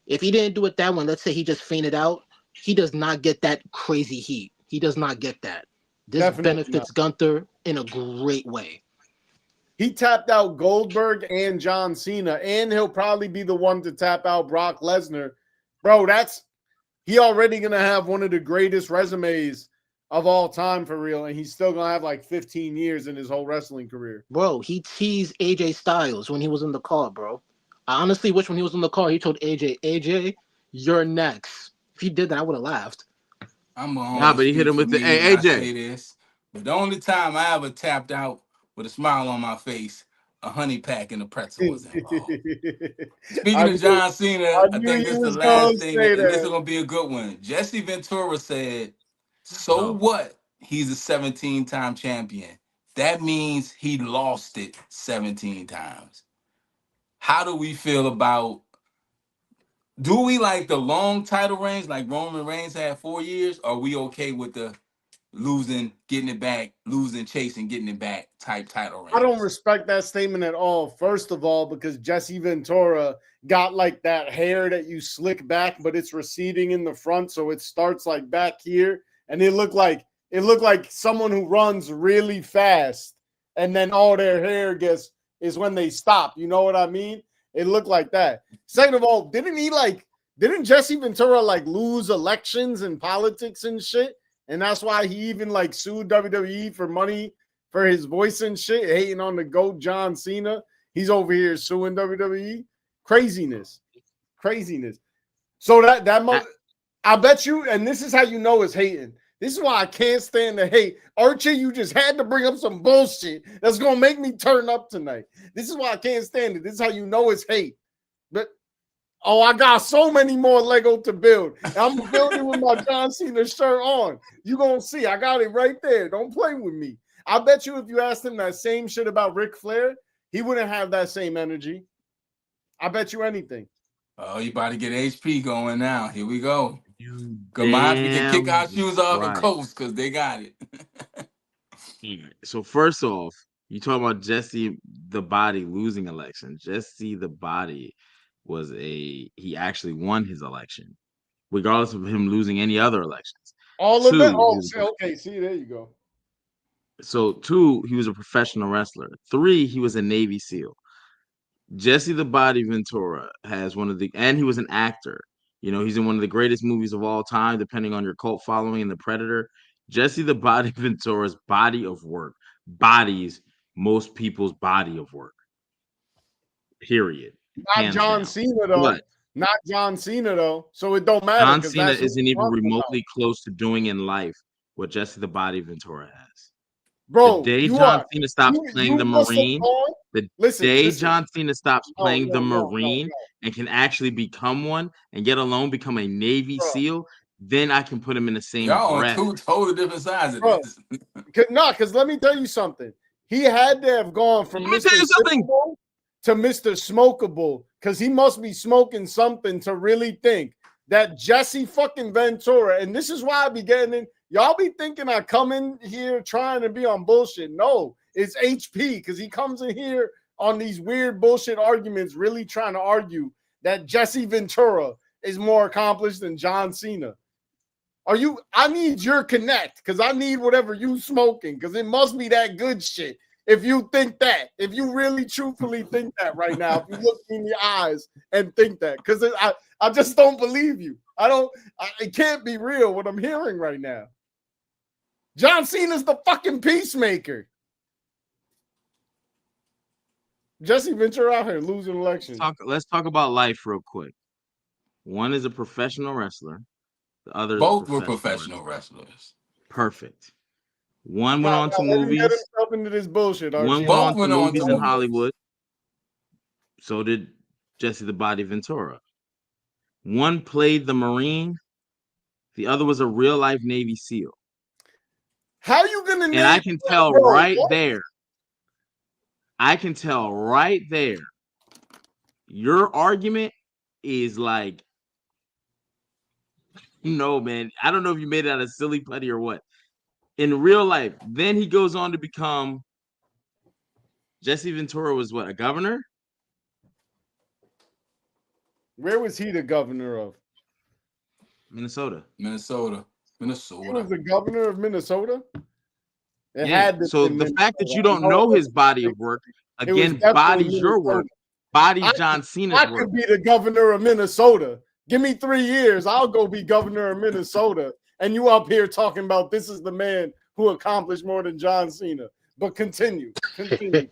Speaker 4: If he didn't do it that one, let's say he just fainted out, he does not get that crazy heat. He does not get that. This
Speaker 3: Definitely not.
Speaker 4: benefits Gunther in a great way.
Speaker 3: He tapped out Goldberg and John Cena, and he'll probably be the one to tap out Brock Lesnar. Bro, that's he already gonna have one of the greatest resumes of all time for real, and he's still gonna have like 15 years in his whole wrestling career.
Speaker 4: Bro, he teased AJ Styles when he was in the car, bro. I honestly wish when he was in the car, he told AJ, you're next. If he did that, I would have laughed.
Speaker 2: I'm gonna
Speaker 1: Nah,
Speaker 2: only
Speaker 1: but he hit
Speaker 2: speak
Speaker 1: him
Speaker 2: for
Speaker 1: with the
Speaker 2: me when
Speaker 1: hey
Speaker 2: I
Speaker 1: AJ.
Speaker 2: say this. But the only time I ever tapped out with a smile on my face, a honey pack and a pretzel was involved.
Speaker 3: I
Speaker 2: Speaking of
Speaker 3: knew,
Speaker 2: John
Speaker 3: I
Speaker 2: Cena, I
Speaker 3: knew
Speaker 2: think this
Speaker 3: you
Speaker 2: is the
Speaker 3: was gonna
Speaker 2: last thing,
Speaker 3: say
Speaker 2: and this is
Speaker 3: that.
Speaker 2: gonna be a good one. Jesse Ventura said, "So
Speaker 1: Oh,
Speaker 2: what? He's a 17-time champion. That means he lost it 17 times." How do we feel about? Do we like the long title reigns, like Roman Reigns had 4 years? Or are we okay with the losing, getting it back, losing, chasing, getting it back type title
Speaker 3: I don't
Speaker 2: reigns?
Speaker 3: respect that statement at all. First of all, because Jesse Ventura got like that hair that you slick back, but it's receding in the front, so it starts like back here, and it looked like someone who runs really fast, and then all their hair gets is when they stop. You know what I mean? It looked like that. Second of all, didn't Jesse Ventura like lose elections and politics and shit? And that's why he even like sued WWE for money for his voice and shit, hating on the GOAT John Cena. He's over here suing WWE. Craziness. Craziness. So
Speaker 1: I,
Speaker 3: I bet you, and this is how you know it's hating. This is why I can't stand the hate. Archie, you just had to bring up some bullshit that's gonna make me turn up tonight. This is why I can't stand it. This is how you know it's hate. But oh, I got so many more Lego to build. I'm building with my John Cena shirt on. You gonna see? I got it right there. Don't play with me. I bet you if you asked him that same shit about Ric Flair, he wouldn't have that same energy. I bet you anything.
Speaker 2: Oh, you about to get HP going now. Here we go.
Speaker 1: you
Speaker 2: Gamaj, we can kick
Speaker 1: damn
Speaker 2: our shoes off and
Speaker 1: right.
Speaker 2: coast because they got it.
Speaker 1: So first off, you talking about Jesse the Body losing election. Jesse the Body he actually won his election, regardless of him losing any other elections.
Speaker 3: All of that.
Speaker 1: Two,
Speaker 3: Oh, okay. See, there you go.
Speaker 1: so two, he was a professional wrestler. Three, he was a Navy SEAL. Jesse the Body Ventura has one of the, and he was an actor. You know, he's in one of the greatest movies of all time, depending on your cult following, and The Predator. Jesse the Body Ventura's body of work bodies most people's body of work. Period.
Speaker 3: Not
Speaker 1: Hands
Speaker 3: John
Speaker 1: down.
Speaker 3: Cena though.
Speaker 1: But
Speaker 3: Not John Cena though. So it don't matter
Speaker 1: John
Speaker 3: because
Speaker 1: Cena
Speaker 3: that's who
Speaker 1: isn't
Speaker 3: we're
Speaker 1: even
Speaker 3: talking about.
Speaker 1: remotely close to doing in life what Jesse the Body Ventura has. The
Speaker 3: Bro,
Speaker 1: day
Speaker 3: you
Speaker 1: John
Speaker 3: are
Speaker 1: Cena stops playing the
Speaker 3: must have
Speaker 1: Marine,
Speaker 3: gone.
Speaker 1: the
Speaker 3: Listen,
Speaker 1: day
Speaker 3: listen.
Speaker 1: John Cena stops
Speaker 3: No,
Speaker 1: playing the
Speaker 3: no, no, no,
Speaker 1: Marine
Speaker 3: no,
Speaker 1: and can actually become one and get alone, become a Navy
Speaker 3: bro,
Speaker 1: SEAL, then I can put him in the same
Speaker 2: Y'all on
Speaker 1: breath.
Speaker 2: two totally different sides of
Speaker 3: bro.
Speaker 2: this.
Speaker 3: Because let me tell you something. He had to have gone from
Speaker 1: Let me tell
Speaker 3: Mr.
Speaker 1: you something.
Speaker 3: Sippable to Mr. Smokable because he must be smoking something to really think that Jesse fucking Ventura, and this is why I be getting in. Y'all be thinking I come in here trying to be on bullshit. No, it's HP because he comes in here on these weird bullshit arguments, really trying to argue that Jesse Ventura is more accomplished than John Cena. I need your connect because I need whatever you smoking because it must be that good shit. If you think that, if you really truthfully think that right now, if you look me in the eyes and think that, because I just don't believe you. It can't be real what I'm hearing right now. John Cena's the fucking peacemaker. Jesse Ventura out here losing elections.
Speaker 1: Let's talk about life real quick. One is a professional wrestler. The other is
Speaker 2: Both were professional wrestlers.
Speaker 1: Perfect. One went on to
Speaker 3: Let him
Speaker 1: movies.
Speaker 3: get himself into this bullshit.
Speaker 1: One
Speaker 3: Archie.
Speaker 1: went on
Speaker 2: Both
Speaker 1: to
Speaker 2: went on
Speaker 1: movies
Speaker 2: to
Speaker 1: in
Speaker 2: movies.
Speaker 1: Hollywood. So did Jesse the Body Ventura. One played the Marine. The other was a real life Navy SEAL.
Speaker 3: How you gonna name?
Speaker 1: And I can tell right there. I can tell right there. Your argument is like, no, man. I don't know if you made it out of silly putty or what. In real life, then he goes on to become. Jesse Ventura was what, a governor?
Speaker 3: Where was he the governor of?
Speaker 1: Minnesota.
Speaker 3: He was the governor of Minnesota. It
Speaker 1: Yeah.
Speaker 3: had to
Speaker 1: So
Speaker 3: be
Speaker 1: the
Speaker 3: Minnesota.
Speaker 1: fact that you don't know his body of work again bodies your work, bodies John Cena's
Speaker 3: I
Speaker 1: work.
Speaker 3: could be the governor of Minnesota. Give me 3 years, I'll go be governor of Minnesota. And you up here talking about this is the man who accomplished more than John Cena. But continue.
Speaker 2: I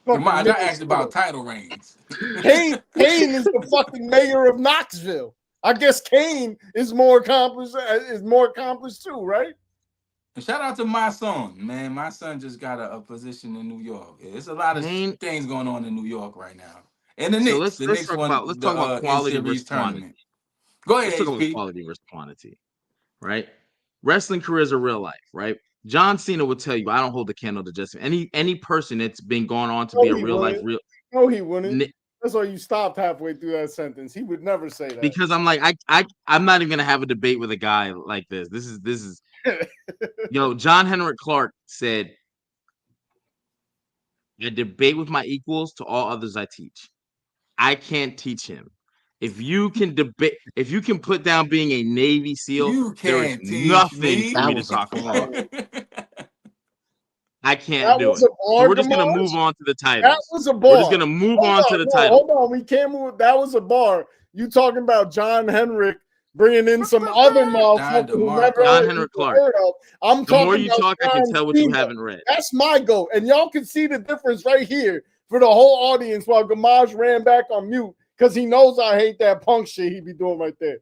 Speaker 2: asked about title reigns.
Speaker 3: Kane is the fucking mayor of Knoxville. I guess Kane is more accomplished too, right?
Speaker 2: And shout out to my son, man. My son just got a position in New York. There's a lot of things going on in New York right now. And the Knicks,
Speaker 1: let's talk about quality versus
Speaker 2: tournament.
Speaker 1: quantity.
Speaker 2: Go ahead,
Speaker 1: let's talk about quality versus quantity, right? Wrestling careers are real life, right? John Cena would tell you, I don't hold the candle to Jesse. Any person that's been going on to be a real life real.
Speaker 3: No, he wouldn't. That's why you stopped halfway through that sentence. He would never say that.
Speaker 1: Because I'm like, I'm not even gonna have a debate with a guy like this. This is John Henrik Clark said, I debate with my equals, to all others I teach. I can't teach him. If you can debate, if you can put down being a Navy SEAL, there is nothing for me to talk about. I can't do it. So we're just gonna move on to the titles.
Speaker 3: That was a bar.
Speaker 1: We're just gonna move on to the title.
Speaker 3: Hold on, we can't move. That was a bar. You talking about John Henrik bringing in some other motherfucker who never
Speaker 1: John Henrik Clark.
Speaker 3: heard of. I'm
Speaker 1: the
Speaker 3: talking
Speaker 1: more you
Speaker 3: about
Speaker 1: talk,
Speaker 3: John
Speaker 1: I can tell what
Speaker 3: Cena.
Speaker 1: you haven't read.
Speaker 3: That's my goal, and y'all can see the difference right here for the whole audience. While Gamaj ran back on mute because he knows I hate that punk shit he be doing right there.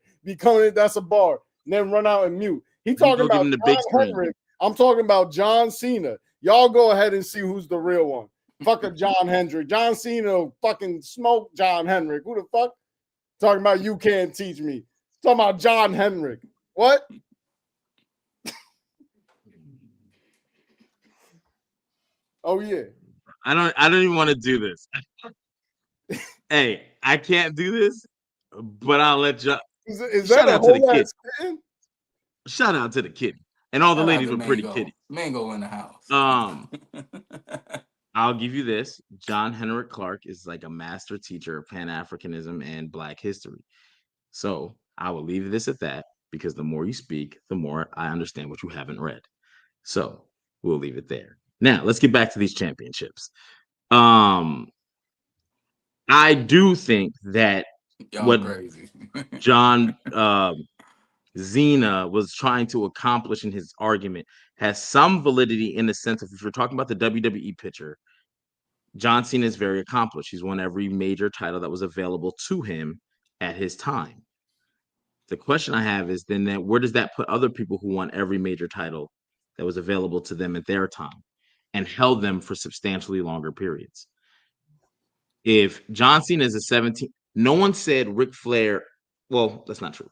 Speaker 3: That's a bar, and then run out and mute. He talking about John Henrik. I'm talking about John Cena. Y'all go ahead and see who's the real one. Fuck a John Hendrick. John Cena fucking smoke John Henrik. Who the fuck? Talking about you can't teach me. Talking about John Henrik. What? Oh yeah.
Speaker 1: I don't even want to do this. Hey, I can't do this, but I'll let you.
Speaker 3: Shout out to the kid.
Speaker 1: Shout out to the kid. And all the ladies were pretty kitty.
Speaker 2: Mango in the house.
Speaker 1: I'll give you this. John Henrik Clark is like a master teacher of Pan-Africanism and Black history. So I will leave this at that because the more you speak, the more I understand what you haven't read. So we'll leave it there. Now let's get back to these championships. I do think that
Speaker 2: Y'all
Speaker 1: what
Speaker 2: crazy.
Speaker 1: John Zena was trying to accomplish in his argument has some validity in the sense of if you're talking about the WWE picture, John Cena is very accomplished. He's won every major title that was available to him at his time. The question I have is then that where does that put other people who won every major title that was available to them at their time and held them for substantially longer periods? If John Cena is a 17, no one said Ric Flair. Well, that's not true.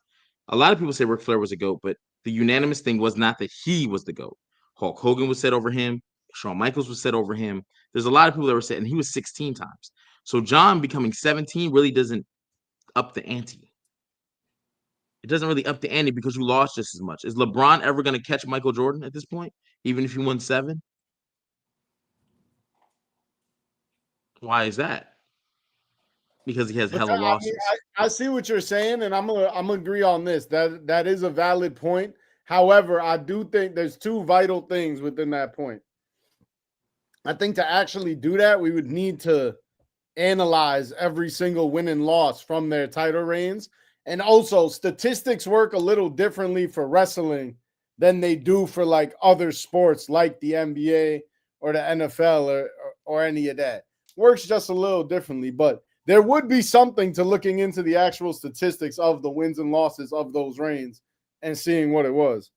Speaker 1: A lot of people say Ric Flair was a GOAT, but the unanimous thing was not that he was the GOAT. Hulk Hogan was set over him. Shawn Michaels was set over him. There's a lot of people that were set, and he was 16 times. So John becoming 17 really doesn't up the ante. It doesn't really up the ante because you lost just as much. Is LeBron ever going to catch Michael Jordan at this point, even if he won 7? Why is that? Because he has hella losses.
Speaker 3: I see what you're saying, and I'm gonna agree on this. That is a valid point. However, I do think there's two vital things within that point. I think to actually do that, we would need to analyze every single win and loss from their title reigns. And also, statistics work a little differently for wrestling than they do for like other sports like the NBA or the NFL or any of that. Works just a little differently, but there would be something to looking into the actual statistics of the wins and losses of those reigns and seeing what it was.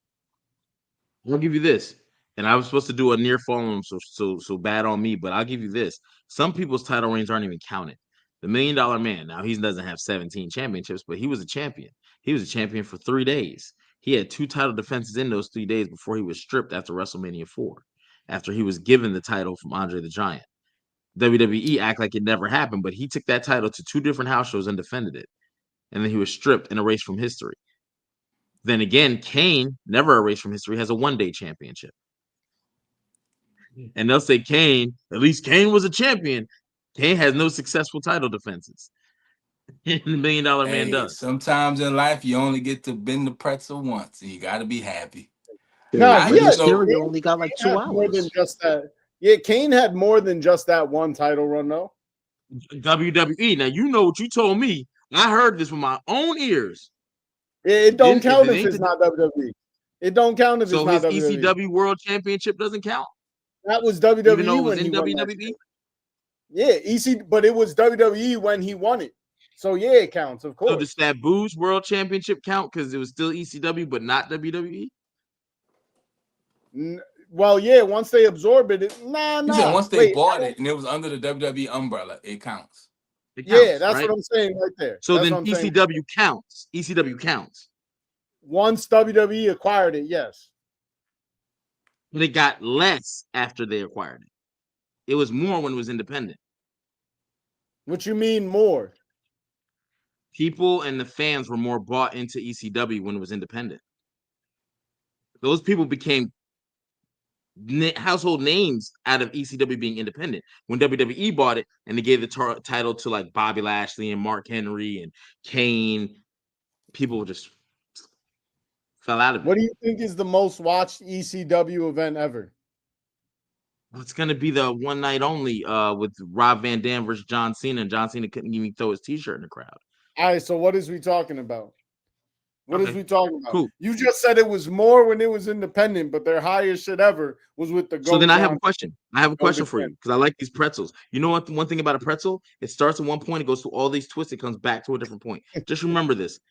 Speaker 1: I'll give you this. And I was supposed to do a near fall, so bad on me, but I'll give you this. Some people's title reigns aren't even counted. The $1 Million Man, now he doesn't have 17 championships, but he was a champion. He was a champion for 3 days. He had 2 title defenses in those 3 days before he was stripped after WrestleMania 4, after he was given the title from Andre the Giant. WWE act like it never happened, but he took that title to 2 different house shows and defended it. And then he was stripped and erased from history. Then again, Kane, never erased from history, has a 1-day championship. And they'll say Kane, at least Kane was a champion. Kane has no successful title defenses. The $1 Million Man does.
Speaker 2: Sometimes in life, you only get to bend the pretzel once, and you got to be happy.
Speaker 3: No,
Speaker 4: Mysterio only got like 2 hours.
Speaker 3: More than just that. Yeah, Kane had more than just that one title run, though.
Speaker 1: WWE. Now, you know what you told me. I heard this with my own ears.
Speaker 3: It don't count if it's not WWE. It don't count if it's not WWE.
Speaker 1: So his ECW World Championship doesn't count?
Speaker 3: That was WWE
Speaker 1: even though it was
Speaker 3: when
Speaker 1: in
Speaker 3: he
Speaker 1: WWE?
Speaker 3: Yeah, but it was WWE when he won it. So, yeah, it counts, of course.
Speaker 1: So does Sabu's World Championship count because it was still ECW but not WWE?
Speaker 3: Well, yeah, once they absorb it,
Speaker 2: once they bought it and it was under the WWE umbrella, it counts.
Speaker 3: Yeah, that's right? What I'm saying right there.
Speaker 1: So that's then ECW counts. ECW counts.
Speaker 3: Once WWE acquired it, yes.
Speaker 1: But it got less after they acquired it. It was more when it was independent.
Speaker 3: What you mean more?
Speaker 1: People and the fans were more bought into ECW when it was independent. Those people became household names out of ECW being independent. When WWE bought it and they gave the title to like Bobby Lashley and Mark Henry and Kane, people just fell out of it.
Speaker 3: What do you think is the most watched ECW event ever?
Speaker 1: It's going to be the one night only with Rob Van Dam versus John Cena, and John Cena couldn't even throw his t-shirt in the crowd.
Speaker 3: All right, so what is we talking about? What is we talking about?
Speaker 1: Cool.
Speaker 3: You just said it was more when it was independent, but their highest shit ever was with the.
Speaker 1: So then I have a question. I have a question for you because I like these pretzels. You know what? One thing about a pretzel, it starts at one point, it goes through all these twists, it comes back to a different point. Just remember this.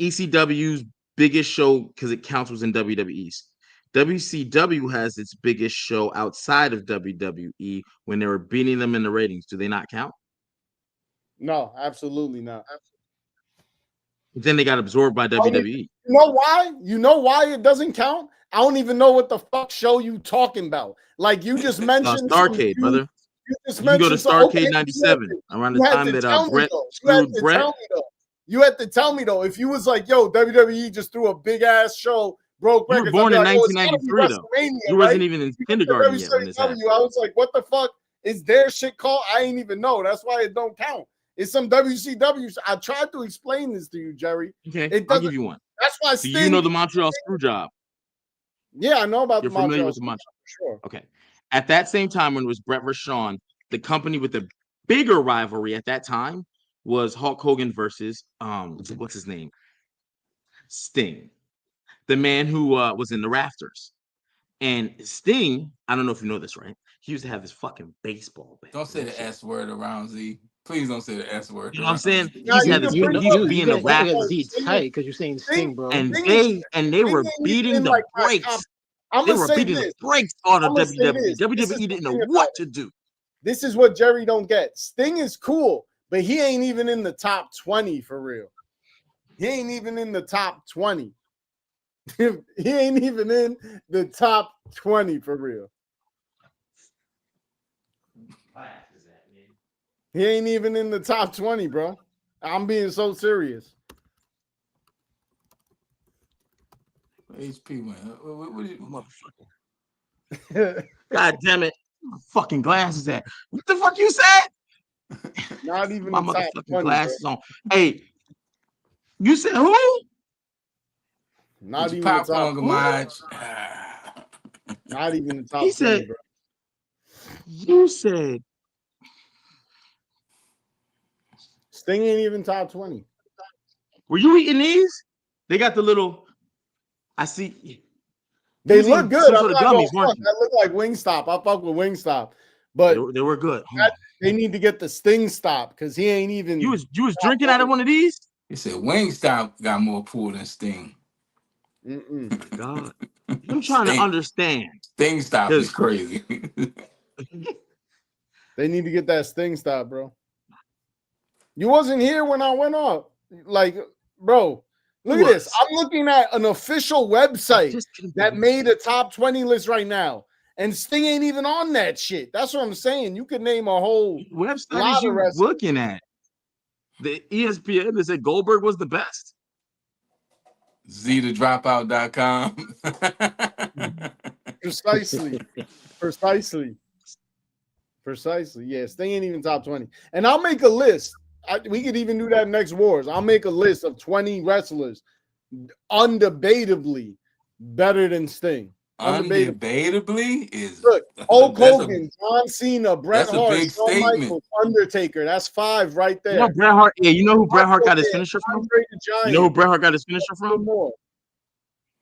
Speaker 1: ECW's biggest show, because it counts, was in WWE's. WCW has its biggest show outside of WWE when they were beating them in the ratings. Do they not count?
Speaker 3: No, absolutely not.
Speaker 1: Then they got absorbed by WWE.
Speaker 3: You know why? You know why it doesn't count? I don't even know what the fuck show you talking about. Like you just mentioned
Speaker 1: Starcade, brother.
Speaker 3: You just
Speaker 1: mentioned go to Starcade 97 around the time that Brett screwed Brett.
Speaker 3: You had to tell me though. If you was like, yo, WWE just threw a big ass show, broke
Speaker 1: records. You were born in 1993 though. You wasn't even in kindergarten yet when this happened.
Speaker 3: I was like, what the fuck is their shit called? I ain't even know. That's why it don't count. It's some WCW. I tried to explain this to you, Jerry.
Speaker 1: Okay, I'll give you one.
Speaker 3: That's why
Speaker 1: Do you know the Montreal Screwjob?
Speaker 3: Yeah, I know about
Speaker 1: You're
Speaker 3: the
Speaker 1: familiar
Speaker 3: Montreal
Speaker 1: with the Montreal.
Speaker 3: Sure.
Speaker 1: Okay. At that same time, when it was Brett versus Shawn, the company with the bigger rivalry at that time was Hulk Hogan versus what's his name? Sting, the man who was in the rafters. And Sting, I don't know if you know this, right? He used to have this fucking baseball bat.
Speaker 2: Don't say the S word around Z. Please don't say the S word.
Speaker 1: You know what I'm saying?
Speaker 3: Now,
Speaker 1: He's
Speaker 3: you
Speaker 1: had
Speaker 3: can
Speaker 1: this.
Speaker 3: bring
Speaker 1: He
Speaker 3: up-
Speaker 1: used to be in the
Speaker 4: You gotta
Speaker 1: rafters,
Speaker 4: get Z tight because you're saying Sting, bro.
Speaker 1: and
Speaker 3: Sting
Speaker 1: they were
Speaker 3: ain't
Speaker 1: beating
Speaker 3: even
Speaker 1: the
Speaker 3: like my
Speaker 1: brakes.
Speaker 3: top- I'm
Speaker 1: They
Speaker 3: gonna
Speaker 1: were
Speaker 3: say
Speaker 1: beating
Speaker 3: this.
Speaker 1: the brakes on the
Speaker 3: I'ma say
Speaker 1: WWE.
Speaker 3: this. This is
Speaker 1: WWE
Speaker 3: the
Speaker 1: didn't
Speaker 3: thing
Speaker 1: know
Speaker 3: about
Speaker 1: what
Speaker 3: it.
Speaker 1: to do.
Speaker 3: This is what Jerry don't get. Sting is cool, but he ain't even in the top 20 for real. He ain't even in the top 20. He ain't even in the top 20 for real. He ain't even in the top 20, bro. I'm being so serious.
Speaker 2: HP man. What do you,
Speaker 1: Motherfucker. God damn it. Where my fucking glasses at? What the fuck you said?
Speaker 3: Not even
Speaker 1: My
Speaker 3: the top
Speaker 1: motherfucking
Speaker 3: 20,
Speaker 1: glasses
Speaker 3: bro.
Speaker 1: on. Hey, you said who?
Speaker 3: Not
Speaker 2: put your
Speaker 3: even the top
Speaker 2: popcorn,
Speaker 3: 20.
Speaker 2: Gamage.
Speaker 3: Not even the top
Speaker 1: He
Speaker 3: 20,
Speaker 1: said,
Speaker 3: bro.
Speaker 1: you said,
Speaker 3: Sting ain't even top 20.
Speaker 1: were you eating these? They got the little, I see.
Speaker 3: They
Speaker 1: You was
Speaker 3: look
Speaker 1: eating
Speaker 3: good.
Speaker 1: some
Speaker 3: I'm
Speaker 1: sort of
Speaker 3: not gonna
Speaker 1: gummies, weren't
Speaker 3: fuck.
Speaker 1: you?
Speaker 3: That look like Wingstop. I fuck with Wingstop. But
Speaker 1: They were good.
Speaker 3: they need to get the Sting stop because he ain't even.
Speaker 1: You was drinking out of one of these?
Speaker 2: He said Wingstop got more pull than Sting.
Speaker 3: Mm-mm.
Speaker 1: Oh my God. I'm trying to understand.
Speaker 2: Sting stop is crazy.
Speaker 3: They need to get that Sting stop, bro. You wasn't here when I went up. Like, bro, look at this. I'm looking at an official website that made a top 20 list right now. And Sting ain't even on that shit. That's what I'm saying. You could name a whole
Speaker 1: website
Speaker 3: lot
Speaker 1: is you
Speaker 3: of wrestlers.
Speaker 1: looking at. The ESPN, they said Goldberg was the best.
Speaker 2: ZTheDropout.com.
Speaker 3: Precisely. Yeah, Sting ain't even top 20. And I'll make a list. We could even do that next Wars. I'll make a list of 20 wrestlers undebatably better than Sting.
Speaker 2: Undebatably is
Speaker 3: Look, Hulk
Speaker 2: that's
Speaker 3: Hogan, John Cena, Bret
Speaker 2: that's a
Speaker 3: Hart,
Speaker 2: big
Speaker 3: Shawn
Speaker 2: statement.
Speaker 3: Michaels, Undertaker. That's 5 right there.
Speaker 1: You know Bret Hart. Yeah, you know who Bret Hart got his finisher from?
Speaker 3: Andre the Giant.
Speaker 1: You know who Bret Hart got his finisher from?
Speaker 3: More.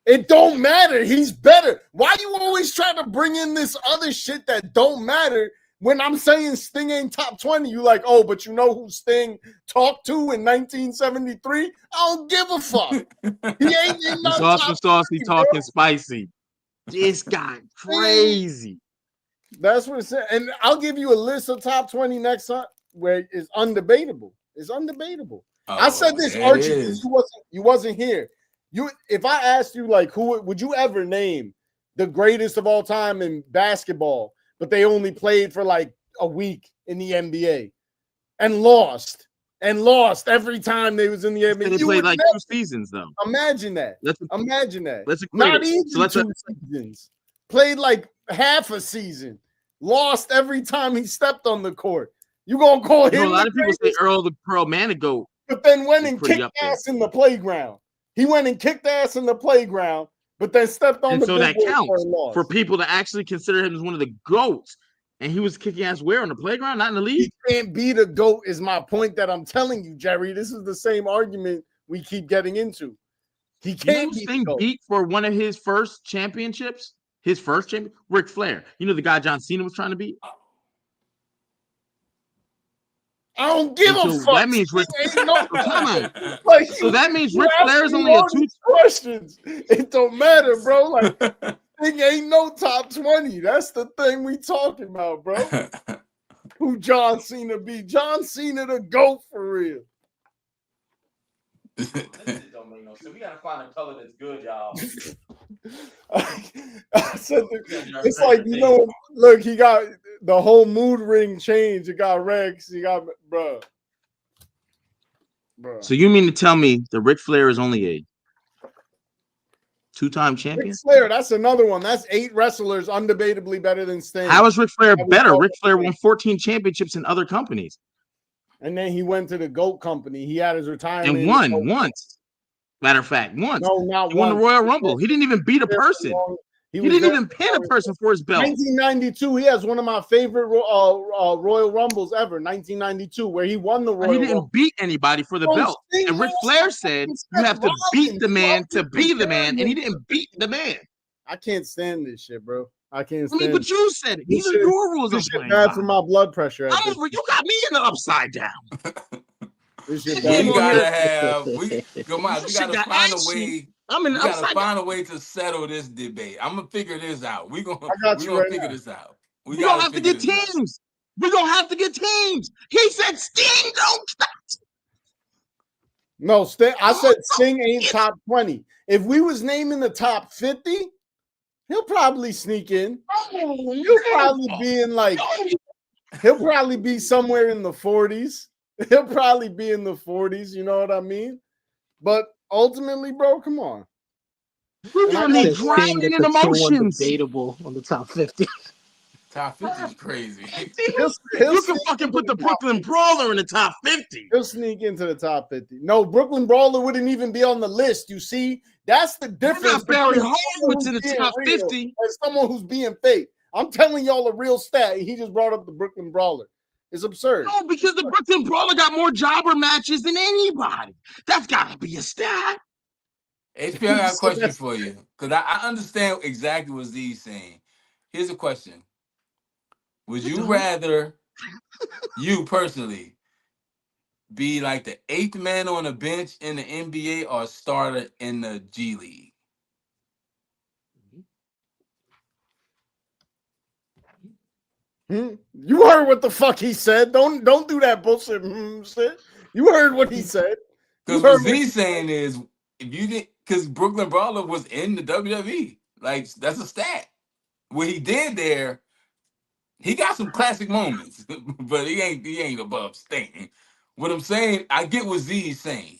Speaker 3: It don't matter. He's better. Why you always try to bring in this other shit that don't matter when I'm saying Sting ain't top 20? You like, oh, but you know who Sting talked to in 1973? I don't give a fuck. He ain't in my
Speaker 1: Sauce
Speaker 3: top
Speaker 1: and saucy
Speaker 3: 20,
Speaker 1: talking
Speaker 3: bro.
Speaker 1: spicy. This guy crazy.
Speaker 3: That's what it said. And I'll give you a list of top 20 next time where it's undebatable. It's undebatable. I said this, Archie, because you wasn't here. If I asked you, like, who would you ever name the greatest of all time in basketball, but they only played for like a week in the NBA and lost every time they was in the NBA?
Speaker 1: They played like 2 seasons though.
Speaker 3: Imagine that. Imagine that.
Speaker 1: Let's
Speaker 3: Not even 2 seasons. Played like half a season. Lost every time he stepped on the court. You gonna call him?
Speaker 1: You know, a lot of people say Earl the Pearl Manigault,
Speaker 3: but then went and kicked ass in the playground. He went and kicked ass in the playground, but then stepped on the.
Speaker 1: So that counts for people to actually consider him as one of the GOATs. And he was kicking ass where? On the playground, not in the league?
Speaker 3: He can't be the GOAT, is my point that I'm telling you, Jerry. This is the same argument we keep getting into. He can't be the GOAT.
Speaker 1: Beat for one of his first championships. His first champion, Ric Flair. You know the guy John Cena was trying to beat?
Speaker 3: I don't give a fuck.
Speaker 1: That means Ric
Speaker 3: like,
Speaker 1: so that means Ric Flair is only a 2
Speaker 3: questions. It don't matter, bro. Like, thing ain't no top 20. That's the thing we talking about, bro. Who John Cena be? John Cena the GOAT for real.
Speaker 1: This don't make no sense. We gotta find a color that's good, y'all.
Speaker 3: I said it's like, you know, look, he got the whole mood ring change. It got Rex. He got bro.
Speaker 1: So you mean to tell me that Ric Flair is only a 2-time champion?
Speaker 3: Ric Flair, that's another one. That's 8 wrestlers undebatably better than Sting.
Speaker 1: How is Ric Flair better? Ric Flair won 14 championships in other companies.
Speaker 3: And then he went to the GOAT company. He had his retirement.
Speaker 1: And won once. Matter of fact, once.
Speaker 3: No, not
Speaker 1: He won the
Speaker 3: once.
Speaker 1: Royal Rumble. He didn't even beat a person. He didn't even pin a person for his belt.
Speaker 3: 1992, he has one of my favorite Royal Rumbles ever. 1992, where he won the Royal
Speaker 1: He didn't
Speaker 3: Rumble.
Speaker 1: beat anybody for the belt. And Ric Flair said you have to beat the man to be the man, and he didn't beat the man.
Speaker 3: I can't stand this shit, bro. I can't
Speaker 1: I
Speaker 3: stand
Speaker 1: mean, but you said it. These are your rules.
Speaker 3: This shit bad for my blood pressure.
Speaker 1: I'm over. You got me in the upside down.
Speaker 3: This shit
Speaker 2: We
Speaker 3: bad.
Speaker 2: gotta have. We gotta
Speaker 1: shit got
Speaker 2: find a
Speaker 1: action.
Speaker 2: way.
Speaker 1: I'm in
Speaker 2: We
Speaker 1: the
Speaker 2: gotta
Speaker 1: upside
Speaker 2: find
Speaker 1: down.
Speaker 2: a way to settle this debate. I'm gonna figure this out. We gonna figure this out.
Speaker 1: We gonna have to get teams. We're gonna have to get teams. He said Sting don't stop.
Speaker 3: No, Sting. I said Sting ain't top 20. If we was naming the top 50, he'll probably sneak in. He'll probably be in like. He'll probably be somewhere in the 40s. He'll probably be in the 40s. You know what I mean? But ultimately, bro, come on.
Speaker 1: We're gonna be drowning in emotions.
Speaker 4: Debatable on the top 50.
Speaker 2: Top 50 is crazy.
Speaker 1: You can fucking put the Brooklyn Brawler in the top 50.
Speaker 3: He'll sneak into the top 50. No, Brooklyn Brawler wouldn't even be on the list. You see, that's the difference.
Speaker 1: Barry Horowitz in the top 50
Speaker 3: and someone who's being fake. I'm telling y'all a real stat. He just brought up the Brooklyn Brawler. It's absurd.
Speaker 1: No, because the Brooklyn Brawler got more jobber matches than anybody. That's gotta be a stat.
Speaker 2: HP, I got a question for you. Because I understand exactly what Z's saying. Here's a question. Would you rather, you personally, be like the 8th man on the bench in the NBA or a starter in the G League?
Speaker 3: You heard what the fuck he said. Don't do that bullshit shit. You heard what he said.
Speaker 2: Because what Z's saying is, if you did, because Brooklyn Brawler was in the WWE. Like, that's a stat. What he did there, he got some classic moments, but he ain't above Sting. What I'm saying, I get what Z's saying.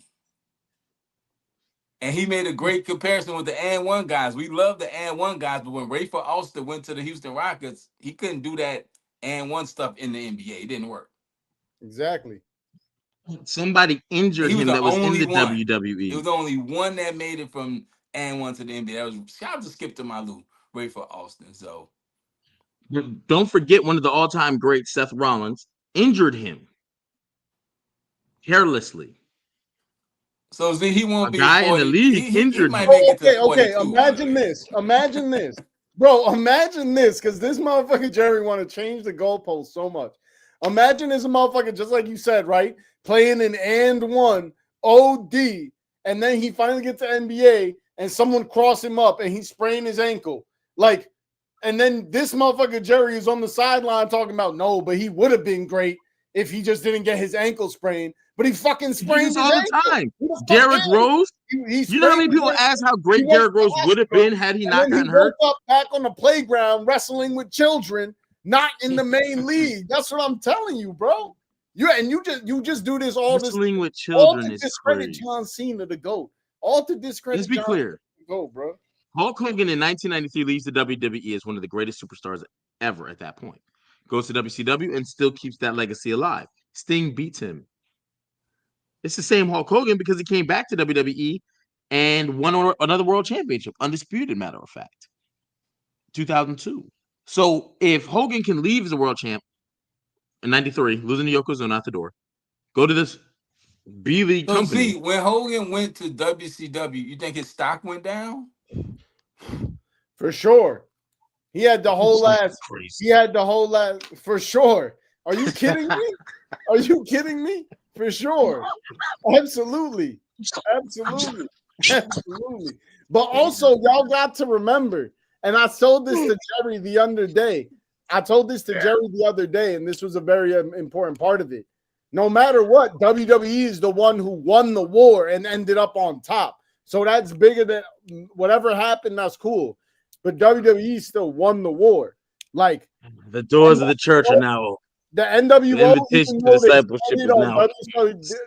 Speaker 2: And he made a great comparison with the And1 guys. We love the And1 guys, but when Rafer Alston went to the Houston Rockets, he couldn't do that And1 stuff in the NBA. It didn't work.
Speaker 3: Exactly.
Speaker 1: Somebody injured him that was in the WWE.
Speaker 2: It was the only one that made it from And1 to the NBA. That was shout out to Skip to my Lou, Rafer Alston. So
Speaker 1: don't forget one of the all-time greats, Seth Rollins, injured him carelessly.
Speaker 2: So see, he won't be
Speaker 1: a guy in the league injured him.
Speaker 3: Okay. Imagine this, bro. Imagine this, because this motherfucker Jerry want to change the goalpost so much. Imagine this motherfucker, just like you said, right, playing an And1 OD, and then he finally gets to NBA, and someone cross him up, and he sprained his ankle, like. And then this motherfucker Jerry is on the sideline talking about no, but he would have been great if he just didn't get his ankle sprained. But he fucking sprains his
Speaker 1: all
Speaker 3: ankle.
Speaker 1: The time. Derrick Rose. You know how many people ask how great Derrick Rose would have been had he not gotten hurt?
Speaker 3: Up back on the playground wrestling with children, not in the main league. That's what I'm telling you, bro. You just do this all
Speaker 1: wrestling with children
Speaker 3: all to
Speaker 1: is
Speaker 3: discredit
Speaker 1: crazy.
Speaker 3: John Cena to go. All to discredit.
Speaker 1: Let's be clear.
Speaker 3: Go, bro.
Speaker 1: Hulk Hogan in 1993 leaves the WWE as one of the greatest superstars ever at that point. Goes to WCW and still keeps that legacy alive. Sting beats him. It's the same Hulk Hogan because he came back to WWE and won another world championship, undisputed, matter of fact, 2002. So if Hogan can leave as a world champ in 93, losing to Yokozuna out the door, go to this B-League company.
Speaker 2: See, when Hogan went to WCW, you think his stock went down?
Speaker 3: For sure. He had the whole last. He had the whole last. For sure. Are you kidding me? Are you kidding me? For sure. Absolutely. Absolutely. Absolutely. But also, y'all got to remember, and I told this to Jerry the other day. And this was a very important part of it. No matter what, WWE is the one who won the war and ended up on top. So that's bigger than whatever happened. That's cool. But WWE still won the war. Like
Speaker 1: the doors of the church are now open.
Speaker 3: The NWO,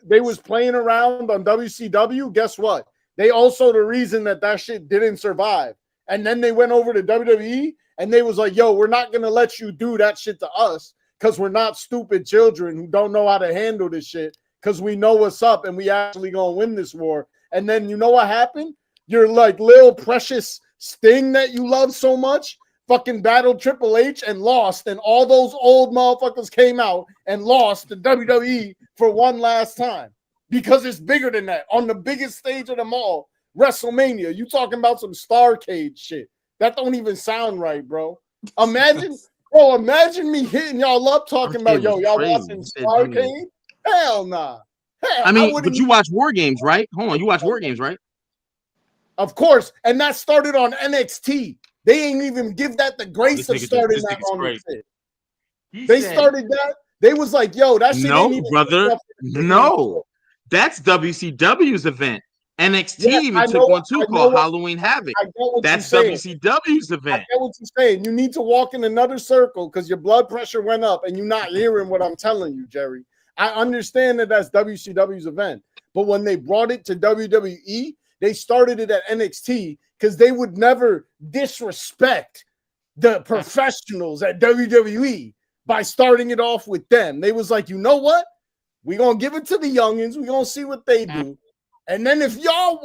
Speaker 3: they was playing around on WCW. Guess what? They also the reason that shit didn't survive. And then they went over to WWE and they was like, yo, we're not going to let you do that shit to us because we're not stupid children who don't know how to handle this shit, because we know what's up and we actually gonna win this war. And then you know what happened? Your like little precious Sting that you love so much fucking battled Triple H and lost, and all those old motherfuckers came out and lost the WWE for one last time, because it's bigger than that on the biggest stage of them all, WrestleMania. You talking about some Starcade shit that don't even sound right, bro. Imagine me hitting y'all up talking about, yo, y'all watching Starcade? Hell nah. Hell,
Speaker 1: I mean, but you watch War Games, right? Hold on, you watch War Games, right?
Speaker 3: Of course, and that started on NXT. They ain't even give that the grace of starting that on the shit. They started that. They was like, yo, that shit ain't even
Speaker 1: brother. No, that's WCW's event. NXT even took one too called Halloween Havoc. That's WCW's event.
Speaker 3: I get what you're saying. You need to walk in another circle because your blood pressure went up and you're not hearing what I'm telling you, Jerry. I understand that that's WCW's event, but when they brought it to WWE, they started it at NXT because they would never disrespect the professionals at WWE by starting it off with them. They was like, you know what? We're going to give it to the youngins. We're going to see what they do. And then if y'all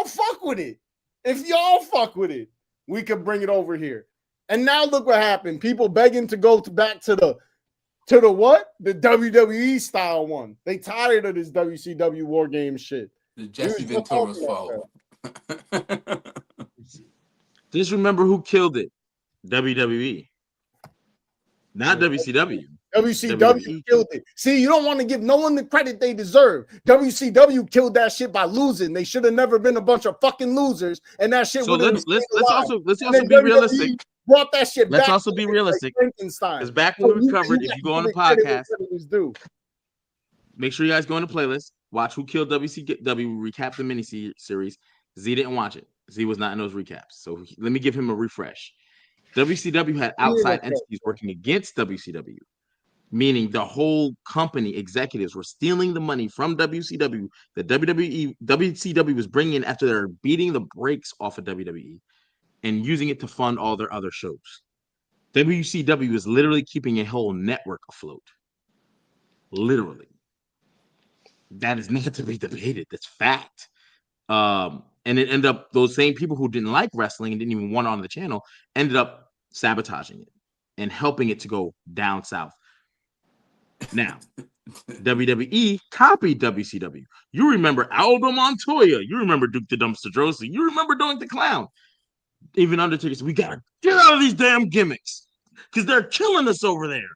Speaker 3: fuck with it, we could bring it over here. And now look what happened. People begging to go back to the what? The WWE style one. They tired of this WCW War Games shit.
Speaker 2: The Jesse Ventura's fault.
Speaker 1: Just remember who killed it. WWE. Not WCW.
Speaker 3: WCW killed it. See, you don't want to give no one the credit they deserve. WCW killed that shit by losing. They should have never been a bunch of fucking losers. And that shit.
Speaker 1: So let's also be realistic.
Speaker 3: Brought that shit
Speaker 1: let's
Speaker 3: back.
Speaker 1: Also be realistic. Because back when we covered, if you go on the podcast, make sure you guys go on the playlist. Watch Who Killed WCW. Recap the mini series. Z didn't watch it. Z was not in those recaps. So let me give him a refresh. WCW had outside entities working against WCW, meaning the whole company executives were stealing the money from WCW that WCW was bringing in after they're beating the brakes off of WWE and using it to fund all their other shows. WCW is literally keeping a whole network afloat. Literally. That is not to be debated. That's fact. And it ended up, those same people who didn't like wrestling and didn't even want it on the channel ended up sabotaging it and helping it to go down south. Now, WWE copied WCW. You remember Aldo Montoya. You remember Duke the Dumpster Droese. You remember Doink the Clown. Even Undertaker said, we got to get out of these damn gimmicks because they're killing us over there.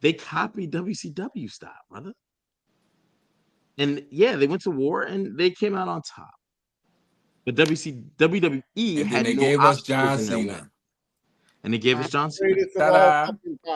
Speaker 1: They copied WCW style, brother. And yeah, they went to war and they came out on top. But WWE had
Speaker 2: they
Speaker 1: no
Speaker 2: gave us John Cena.
Speaker 1: And they gave us John Cena.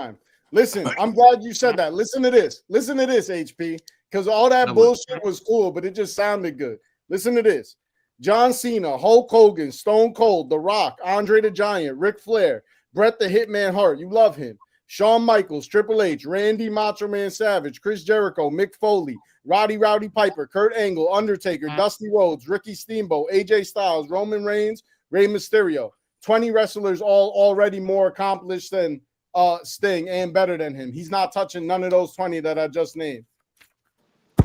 Speaker 3: Listen, I'm glad you said that. Listen to this, HP, because all that bullshit was cool, but it just sounded good. Listen to this. John Cena, Hulk Hogan, Stone Cold, The Rock, Andre the Giant, Ric Flair, Bret the Hitman Hart. You love him. Shawn Michaels, Triple H, Randy Macho Man Savage, Chris Jericho, Mick Foley, Roddy Rowdy Piper, Kurt Angle, Undertaker, Dusty Rhodes, Ricky Steamboat, AJ Styles, Roman Reigns, Rey Mysterio. 20 wrestlers, all already more accomplished than Sting and better than him. He's not touching none of those 20 that I just named.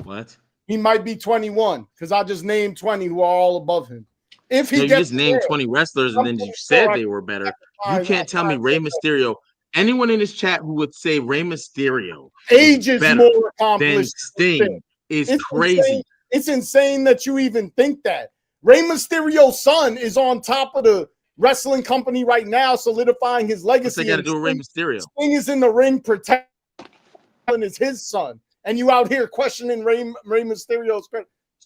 Speaker 1: What?
Speaker 3: He might be 21 because I just named 20 who are all above him. If he
Speaker 1: you just named 20 wrestlers and then you said they were better. You can't tell me Rey Mysterio. Anyone in this chat who would say Rey Mysterio
Speaker 3: age is more accomplished
Speaker 1: than Sting is crazy.
Speaker 3: Insane. It's insane that you even think that. Rey Mysterio's son is on top of the wrestling company right now, solidifying his legacy.
Speaker 1: What's they got to do with Rey Mysterio?
Speaker 3: Sting is in the ring protecting is his son, and you out here questioning Rey Mysterio's.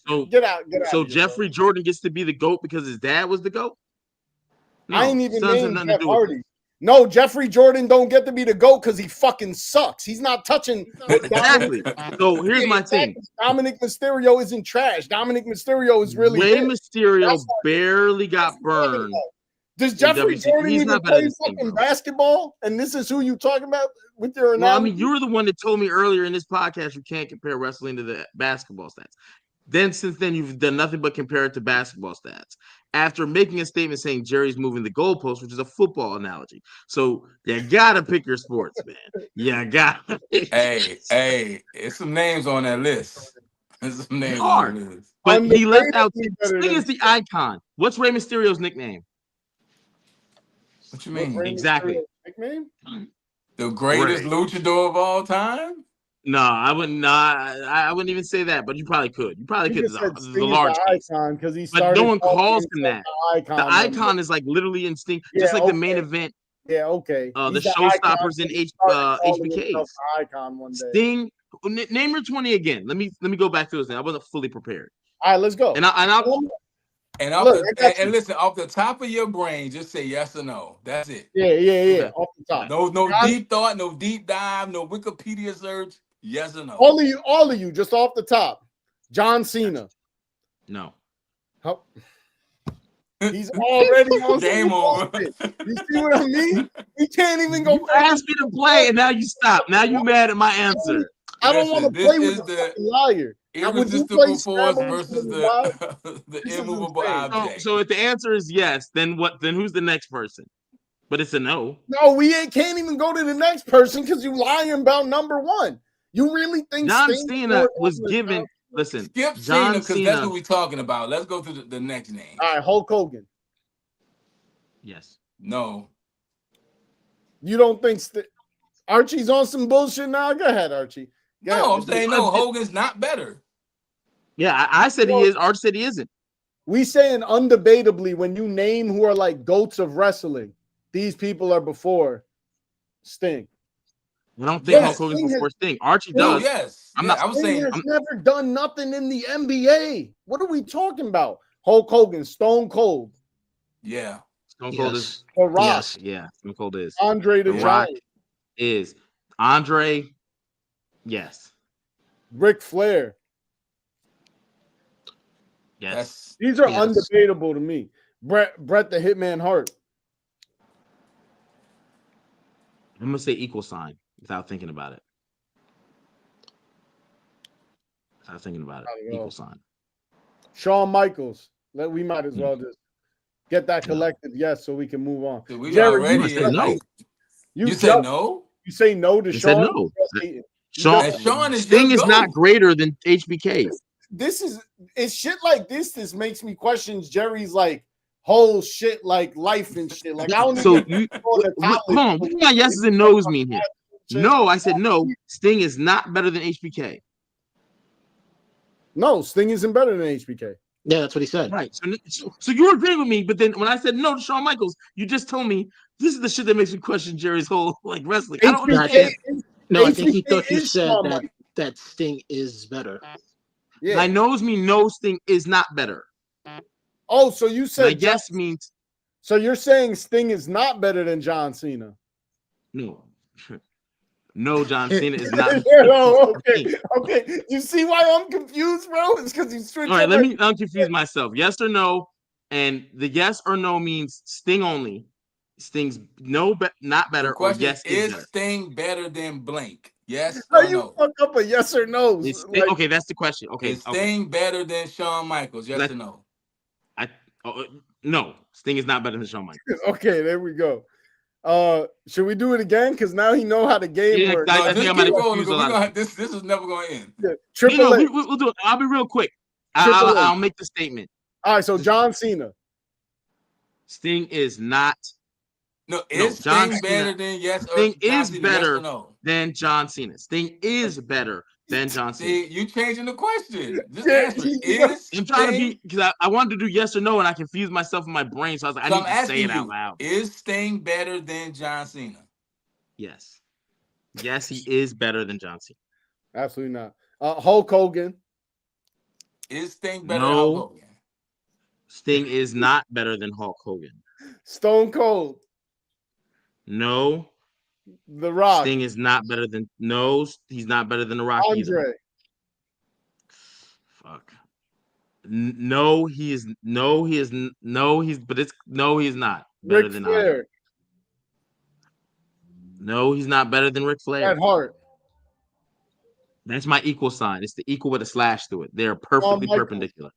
Speaker 1: So
Speaker 3: get out.
Speaker 1: So Jeffrey Jordan gets to be the GOAT because his dad was the GOAT.
Speaker 3: No, I ain't even named Jeff Hardy. No, Jeffrey Jordan don't get to be the GOAT because he fucking sucks. He's not touching.
Speaker 1: Exactly. So here's my thing.
Speaker 3: Dominic Mysterio isn't trash. Dominic Mysterio is really
Speaker 1: Rey Mysterio barely got burned.
Speaker 3: Does Jeffrey Jordan even play fucking basketball? And this is who you talking about with your analogy?
Speaker 1: Well, I mean, you were the one that told me earlier in this podcast you can't compare wrestling to the basketball stats. Then since then, you've done nothing but compare it to basketball stats. After making a statement saying Jerry's moving the goalpost, which is a football analogy. So you gotta pick your sports, man. You gotta.
Speaker 2: Hey, it's some names on that list. There's some names on
Speaker 1: Hard.
Speaker 2: the list.
Speaker 1: But he left out
Speaker 3: Underratedly better
Speaker 1: Sting
Speaker 3: than
Speaker 1: is the icon. What's Rey Mysterio's nickname?
Speaker 2: What you
Speaker 3: what's
Speaker 2: mean?
Speaker 3: Rey
Speaker 1: Exactly.
Speaker 3: Mysterio's nickname?
Speaker 2: The greatest
Speaker 1: Rey.
Speaker 2: luchador of all time?
Speaker 1: No, I wouldn't. No, I wouldn't even say that. But you probably could. You probably
Speaker 3: You
Speaker 1: could.
Speaker 3: just said
Speaker 1: There's a
Speaker 3: Sting is
Speaker 1: large
Speaker 3: the
Speaker 1: case.
Speaker 3: icon because he
Speaker 1: But no
Speaker 3: started
Speaker 1: one
Speaker 3: calling
Speaker 1: calls him
Speaker 3: himself
Speaker 1: that.
Speaker 3: the icon.
Speaker 1: The icon is like literally instinct,
Speaker 3: Yeah,
Speaker 1: just like the
Speaker 3: okay.
Speaker 1: main event,
Speaker 3: Yeah, okay.
Speaker 1: the
Speaker 3: He's the icon
Speaker 1: showstoppers in
Speaker 3: because he started calling himself
Speaker 1: HBKs.
Speaker 3: the icon one day.
Speaker 1: Sting, name your 20 again. Let me go back to this. I wasn't fully prepared.
Speaker 3: All right, let's go.
Speaker 1: I'll
Speaker 2: And
Speaker 3: Look, I got
Speaker 2: and
Speaker 3: you.
Speaker 2: listen, off the top of your brain, just say yes or no. That's it.
Speaker 3: Yeah,
Speaker 1: Okay.
Speaker 3: off the top.
Speaker 2: No
Speaker 3: John-
Speaker 2: deep thought, no deep dive, no Wikipedia search. Yes or no.
Speaker 3: all of you, just off the top. John Cena.
Speaker 1: no.
Speaker 3: How- He's already on
Speaker 2: Game
Speaker 3: some
Speaker 2: over.
Speaker 3: bullshit. You see what I mean? He can't even go.
Speaker 1: You asked me to play, and now you stop. Now you mad at my answer.
Speaker 3: I don't want to
Speaker 2: Listen,
Speaker 3: play
Speaker 2: this
Speaker 3: with
Speaker 2: is
Speaker 3: the fucking liar. Now, would you play
Speaker 2: irresistible force
Speaker 3: Scrabble
Speaker 2: versus
Speaker 3: with live?
Speaker 2: the
Speaker 3: This is
Speaker 2: immovable
Speaker 3: insane.
Speaker 2: object.
Speaker 1: So if the answer is yes, then what? Then who's the next person? But it's a no.
Speaker 3: No, can't even go to the next person because you lying about number one. You really think
Speaker 1: John
Speaker 3: Sting
Speaker 1: Cena was
Speaker 3: more
Speaker 1: given. Listen,
Speaker 2: Skip Cena
Speaker 1: John
Speaker 2: because that's
Speaker 1: Cena.
Speaker 2: what we're talking about. Let's go to the next name.
Speaker 3: All right, Hulk Hogan.
Speaker 1: Yes.
Speaker 2: No.
Speaker 3: You don't think Archie's on some bullshit now? Go ahead, Archie. Go
Speaker 2: No, I'm
Speaker 3: ahead.
Speaker 2: saying no. Hogan's not better.
Speaker 1: Yeah, I said he is. Art said he isn't.
Speaker 3: We saying undebatably when you name who are like goats of wrestling, these people are before Sting.
Speaker 1: I don't think
Speaker 3: Yes,
Speaker 1: Hulk Hogan's
Speaker 3: Sting
Speaker 1: before Sting. Archie
Speaker 2: No,
Speaker 1: does.
Speaker 2: yes.
Speaker 1: I'm
Speaker 2: Yeah,
Speaker 1: not-
Speaker 2: I was
Speaker 3: Sting
Speaker 2: saying
Speaker 3: has never done nothing in the NBA. What are we talking about? Hulk Hogan, Stone Cold,
Speaker 2: yeah.
Speaker 1: Stone Cold
Speaker 4: Yes.
Speaker 1: is.
Speaker 3: The Rock,
Speaker 4: Yes.
Speaker 1: Yeah, Stone Cold is.
Speaker 3: Andre the
Speaker 1: The Rock
Speaker 3: Giant,
Speaker 1: is Andre. Yes.
Speaker 3: Ric Flair.
Speaker 1: Yes.
Speaker 3: These are
Speaker 4: Yes.
Speaker 3: undebatable to me. Bret the Hitman Hart.
Speaker 1: I'm gonna say equal sign without thinking about it. Without thinking about it.
Speaker 3: I don't know.
Speaker 1: Equal sign.
Speaker 3: Shawn Michaels. We might as well just get that collective yes so we can move on.
Speaker 2: So we
Speaker 3: Jerry,
Speaker 2: already
Speaker 1: you said no.
Speaker 2: You said no?
Speaker 3: You say no to
Speaker 1: You said
Speaker 3: Shawn?
Speaker 1: no.
Speaker 3: You
Speaker 1: Sean,
Speaker 3: just-
Speaker 2: Sean is
Speaker 1: Sting
Speaker 2: your
Speaker 1: is not
Speaker 2: GOAT.
Speaker 1: greater than HBK.
Speaker 3: It's shit like this makes me question Jerry's like whole shit like life and shit. Like I don't
Speaker 1: So
Speaker 3: even
Speaker 1: you
Speaker 3: go on the
Speaker 1: hold
Speaker 3: topic.
Speaker 1: on. What do my yeses and nos mean here?
Speaker 3: Shit.
Speaker 1: No, I said no. Sting is not better than HBK.
Speaker 3: No, Sting isn't better than HBK.
Speaker 4: Yeah, that's what he said.
Speaker 1: Right. So you agree with me, but then when I said no to Shawn Michaels, you just told me this is the shit that makes me question Jerry's whole like wrestling. I don't understand.
Speaker 4: No, I think he
Speaker 3: HBK
Speaker 4: thought you
Speaker 3: is
Speaker 4: said
Speaker 3: Shawn
Speaker 4: that
Speaker 3: Michaels.
Speaker 4: that Sting is better.
Speaker 3: Yeah.
Speaker 1: My nose mean no, Sting is not better.
Speaker 3: Oh, so you
Speaker 1: My
Speaker 3: said
Speaker 1: guess means
Speaker 3: so you're saying Sting is not better than John Cena?
Speaker 1: no. No, John Cena is not.
Speaker 3: No, okay. You see why I'm confused, bro? It's because you switched.
Speaker 1: All right,
Speaker 3: up
Speaker 1: let
Speaker 3: my-
Speaker 1: me unconfuse myself. Yes or no, and the yes or no means Sting only. Sting's no, not better,
Speaker 2: The
Speaker 1: or
Speaker 2: question
Speaker 1: yes
Speaker 2: is
Speaker 1: better.
Speaker 2: Sting better than blank? Yes
Speaker 3: How
Speaker 2: or
Speaker 3: you
Speaker 2: no?
Speaker 3: fuck up a yes or no?
Speaker 1: Is Sting, okay, that's the question. Okay,
Speaker 2: Is Sting better than Shawn Michaels? Yes
Speaker 1: Let-
Speaker 2: or no?
Speaker 1: No, Sting is not better than Shawn Michaels.
Speaker 3: Okay, there we go. Should we do it again? Because now he know how the game
Speaker 1: Yeah,
Speaker 3: works.
Speaker 1: I
Speaker 2: No,
Speaker 1: think
Speaker 2: just
Speaker 1: I might
Speaker 2: keep
Speaker 1: have
Speaker 2: rolling.
Speaker 1: confused a lot of
Speaker 2: This is never going to end.
Speaker 3: Yeah.
Speaker 1: No,
Speaker 3: Triple H.
Speaker 1: we'll do it. I'll be real quick.
Speaker 3: Triple H.
Speaker 1: I'll make the statement.
Speaker 3: All right, so John Cena.
Speaker 1: Sting is not.
Speaker 2: No,
Speaker 1: No,
Speaker 2: is
Speaker 1: John
Speaker 2: Sting
Speaker 1: Cena-
Speaker 2: better than yes or
Speaker 1: Sting
Speaker 2: John
Speaker 1: is
Speaker 2: Cena,
Speaker 1: better
Speaker 2: yes or no?
Speaker 1: than John Cena. Sting is better than John Cena.
Speaker 2: See, you changing the question. Just
Speaker 3: Yeah,
Speaker 2: answer it. Is
Speaker 1: I'm trying to
Speaker 2: Sting-
Speaker 1: be because I wanted to do yes or no, and I confused myself in my brain. So I was like, I
Speaker 2: So
Speaker 1: need
Speaker 2: I'm
Speaker 1: to say
Speaker 2: asking
Speaker 1: it out
Speaker 2: you,
Speaker 1: loud.
Speaker 2: is Sting better than John Cena?
Speaker 1: Yes. Yes, he is better than John Cena.
Speaker 3: Absolutely not. Hulk Hogan.
Speaker 2: Is Sting better
Speaker 1: No.
Speaker 2: than Hulk Hogan?
Speaker 1: Sting is not better than Hulk Hogan.
Speaker 3: Stone Cold.
Speaker 1: No.
Speaker 3: The Rock.
Speaker 1: Sting is not better than he's not better than The Rock either.
Speaker 3: Andre.
Speaker 1: Fuck. No, he is not better
Speaker 3: Ric
Speaker 1: than
Speaker 3: Flair.
Speaker 1: Andre. No, he's not better than Ric Flair.
Speaker 3: Bret Hart.
Speaker 1: That's my equal sign. It's the equal with a slash through it. They're
Speaker 3: Shawn
Speaker 1: perfectly
Speaker 3: Michaels.
Speaker 1: perpendicular.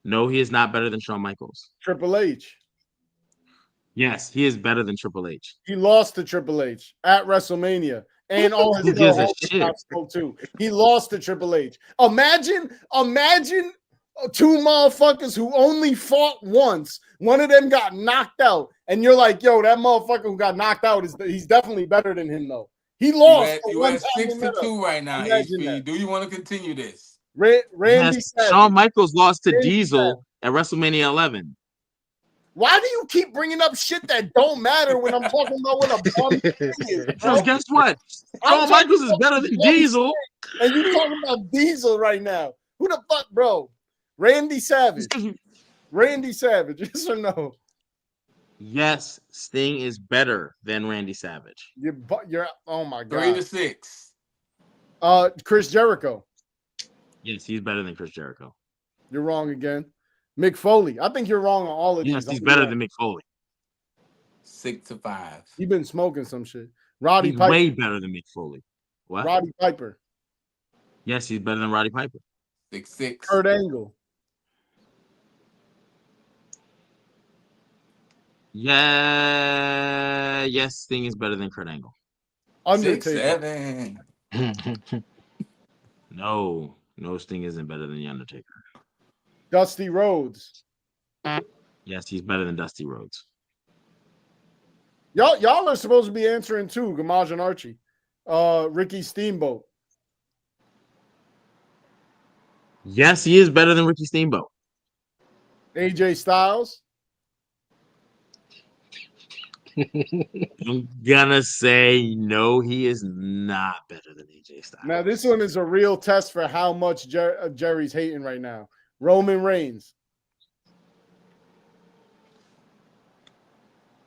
Speaker 1: No, he is not better than Shawn Michaels.
Speaker 3: Triple H.
Speaker 1: Yes, he is better than Triple H.
Speaker 3: He lost to Triple H at WrestleMania. And all his
Speaker 1: Who gives a
Speaker 3: girl
Speaker 1: shit?
Speaker 3: got smoked too. He lost to Triple H. Imagine two motherfuckers who only fought once. One of them got knocked out, and you're like, "Yo, that motherfucker who got knocked out he's definitely better than him, though." He lost.
Speaker 2: You at 6-2 right now, HP. Do you want to continue this?
Speaker 3: Randy Savage.
Speaker 1: Shawn Michaels lost to
Speaker 3: Randy
Speaker 1: Diesel at WrestleMania 11.
Speaker 3: Why do you keep bringing up shit that don't matter when I'm talking about what a bum thing is?
Speaker 1: Because guess what? Shawn Michaels is better than Diesel.
Speaker 3: And you talking about Diesel right now. Who the fuck, bro? Randy Savage. Randy Savage, yes or no?
Speaker 1: Yes, Sting is better than Randy Savage.
Speaker 3: You're oh my god.
Speaker 2: 3-6.
Speaker 3: Chris Jericho.
Speaker 1: Yes, he's better than Chris Jericho.
Speaker 3: You're wrong again. Mick Foley. I think you're wrong on all of these.
Speaker 1: Yes, he's better than Mick Foley.
Speaker 2: 6-5.
Speaker 3: You've been smoking some shit.
Speaker 1: He's Piper. Way better than Mick Foley. What?
Speaker 3: Roddy Piper.
Speaker 1: Yes, he's better than Roddy Piper.
Speaker 2: 6-6.
Speaker 3: Kurt Angle.
Speaker 1: Yeah, yes, Sting is better than Kurt Angle.
Speaker 3: Undertaker.
Speaker 2: 6-7.
Speaker 1: No, Sting isn't better than the Undertaker.
Speaker 3: Dusty Rhodes.
Speaker 1: Yes, he's better than Dusty Rhodes.
Speaker 3: Y'all are supposed to be answering too, Gamaj and Archie. Ricky Steamboat.
Speaker 1: Yes, he is better than Ricky Steamboat.
Speaker 3: AJ Styles.
Speaker 1: I'm gonna say no, he is not better than AJ Styles.
Speaker 3: Now, this one is a real test for how much Jerry's hating right now. Roman Reigns.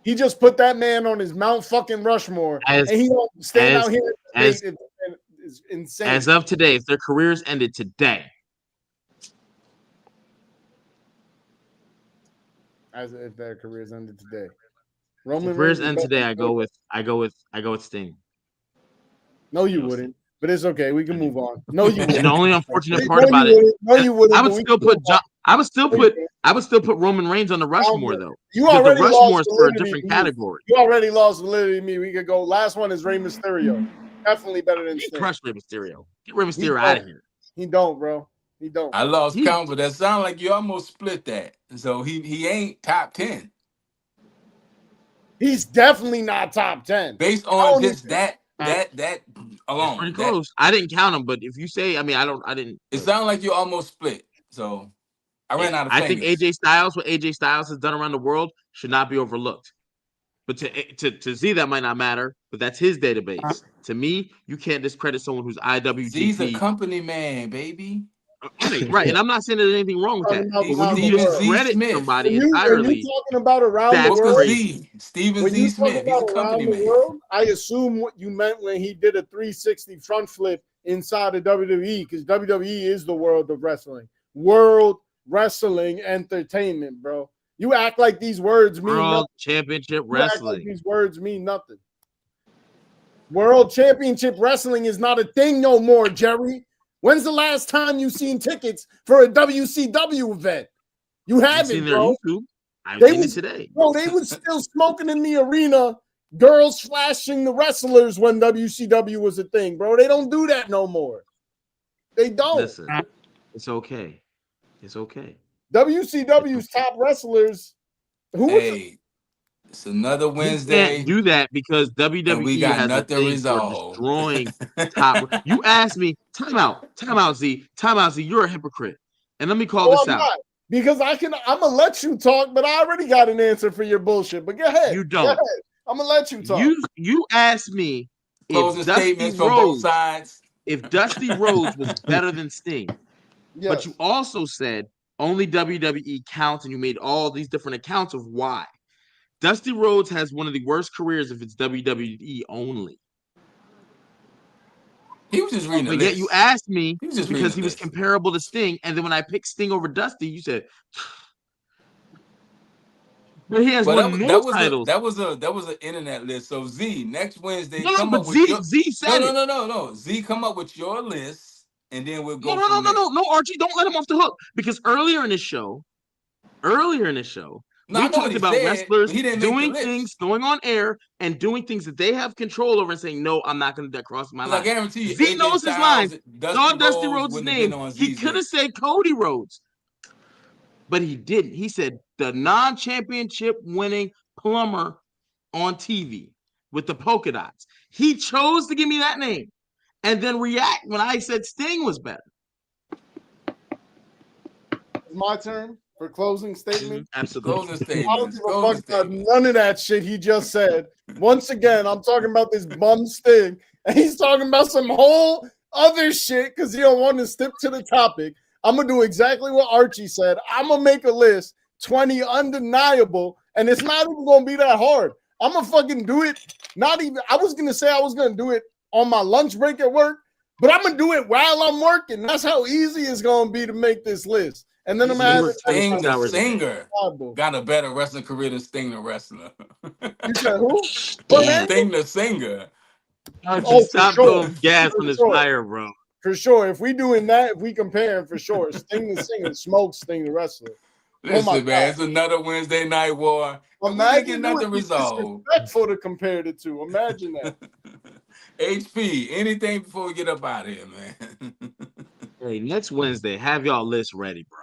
Speaker 3: He just put that man on his Mount fucking Rushmore, and he don't stand out here. It's insane.
Speaker 1: As of today, if their careers ended today,
Speaker 3: as if their careers ended today,
Speaker 1: Roman careers end today. I go with Sting.
Speaker 3: No, you wouldn't. But it's okay. We can move on. No, you wouldn't.
Speaker 1: The only unfortunate part about it.
Speaker 3: No, you wouldn't.
Speaker 1: I would still put Roman Reigns on the Rushmore though.
Speaker 3: You already
Speaker 1: the Rushmore
Speaker 3: lost
Speaker 1: is for a different category.
Speaker 3: You already lost validity to me. We could go. Last one is Rey Mysterio. Definitely better than Sting.
Speaker 1: Crush Rey Mysterio. Get Rey Mysterio out of here.
Speaker 3: He don't, bro. He don't.
Speaker 2: I lost count, but that sounds like you almost split that. So he ain't top 10.
Speaker 3: He's definitely not top 10.
Speaker 2: Based on just that alone.
Speaker 1: Pretty close. I didn't count him, but if you say, I didn't.
Speaker 2: It sounds like you almost split. So I ran out of fingers.
Speaker 1: I think AJ Styles, what AJ Styles has done around the world, should not be overlooked. But to Z, that might not matter, but that's his database. To me, you can't discredit someone who's IWGP.
Speaker 2: He's a company man, baby.
Speaker 1: Right, and I'm not saying there's anything wrong with that. But when you discredit somebody entirely,
Speaker 3: when you're talking about around the world,
Speaker 2: Steven Z. Smith, he's a company man.
Speaker 3: World, I assume what you meant when he did a 360 front flip inside of WWE, because WWE is the world of wrestling. World Wrestling Entertainment, bro. You act like these words mean
Speaker 1: World
Speaker 3: nothing.
Speaker 1: Championship Wrestling.
Speaker 3: Like these words mean nothing. World Championship Wrestling is not a thing no more, Jerry. When's the last time you seen tickets for a WCW event? You haven't, bro.
Speaker 1: I've seen it today.
Speaker 3: Bro, they was still smoking in the arena, girls flashing the wrestlers when WCW was a thing, bro. They don't do that no more. They don't.
Speaker 1: Listen, it's okay. It's okay.
Speaker 3: WCW's top wrestlers.
Speaker 2: It's another Wednesday.
Speaker 1: You can't do that because WWE has nothing resolved. Destroying top. You asked me. Time out, Z. You're a hypocrite. And let me call this out.
Speaker 3: Not, because I'm gonna let you talk, but I already got an answer for your bullshit. But go ahead.
Speaker 1: You don't.
Speaker 3: I'm gonna let you talk.
Speaker 1: You asked me if Dusty Rhodes was better than Sting. Yes. But you also said only WWE counts, and you made all these different accounts of why. Dusty Rhodes has one of the worst careers if it's WWE only.
Speaker 2: He was just reading the list.
Speaker 1: Yet you asked me because he was comparable to Sting, and then when I picked Sting over Dusty, you said, But he has
Speaker 2: But
Speaker 1: won more titles.
Speaker 2: that was an internet list. So Z, next Wednesday,
Speaker 1: No,
Speaker 2: come
Speaker 1: but
Speaker 2: up with your
Speaker 1: Z said it.
Speaker 2: no. Z, come up with your list, and then we'll
Speaker 1: No,
Speaker 2: go
Speaker 1: no, no,
Speaker 2: from
Speaker 1: no,
Speaker 2: there.
Speaker 1: no, Archie, don't let him off the hook. Because earlier in the show,
Speaker 2: No, I
Speaker 1: we
Speaker 2: know what
Speaker 1: talked
Speaker 2: he
Speaker 1: about
Speaker 2: said,
Speaker 1: wrestlers
Speaker 2: but he didn't make the
Speaker 1: doing
Speaker 2: list.
Speaker 1: things, going on air, and doing things that they have control over and saying, no, I'm not going to cross my
Speaker 2: Because I
Speaker 1: line.
Speaker 2: guarantee you,
Speaker 1: Z
Speaker 2: AJ
Speaker 1: knows his lines.
Speaker 2: Styles, Dusty
Speaker 1: Saw Dusty
Speaker 2: Rhodes
Speaker 1: Rhodes'
Speaker 2: wouldn't have
Speaker 1: name.
Speaker 2: been on
Speaker 1: He
Speaker 2: Z's
Speaker 1: could have
Speaker 2: list.
Speaker 1: said Cody Rhodes, but he didn't. He said the non-championship winning plumber on TV with the polka dots. He chose to give me that name and then react when I said Sting was better.
Speaker 3: It's my turn for closing statement.
Speaker 1: Absolutely.
Speaker 2: Closing
Speaker 3: I don't
Speaker 2: statements.
Speaker 3: give a
Speaker 2: Closing
Speaker 3: fuck about
Speaker 2: statements.
Speaker 3: none of that shit he just said. Once again, I'm talking about this bum Sting, and he's talking about some whole other shit because he don't want to stick to the topic. I'm gonna do exactly what Archie said. I'm gonna make a list, 20 undeniable, and it's not even gonna be that hard. I'm gonna fucking do it. Not even. I was gonna say I was gonna do it on my lunch break at work, but I'm gonna do it while I'm working. That's how easy it's gonna be to make this list. And then I'm gonna have
Speaker 2: Sting the singer got a better wrestling career than Sting the wrestler.
Speaker 3: You said who?
Speaker 2: Sting the singer.
Speaker 1: Just stop
Speaker 3: sure.
Speaker 1: throwing gas on this fire, bro.
Speaker 3: For sure. If we doing that, if we compare, for sure. Sting the singer, Smoke Sting the wrestler.
Speaker 2: Listen, man, it's another Wednesday night war.
Speaker 3: Imagine
Speaker 2: get nothing resolved.
Speaker 3: Disrespectful to compare the two. Imagine that.
Speaker 2: HP, anything before we get up out of here, man.
Speaker 1: Hey, next Wednesday, have y'all list ready, bro.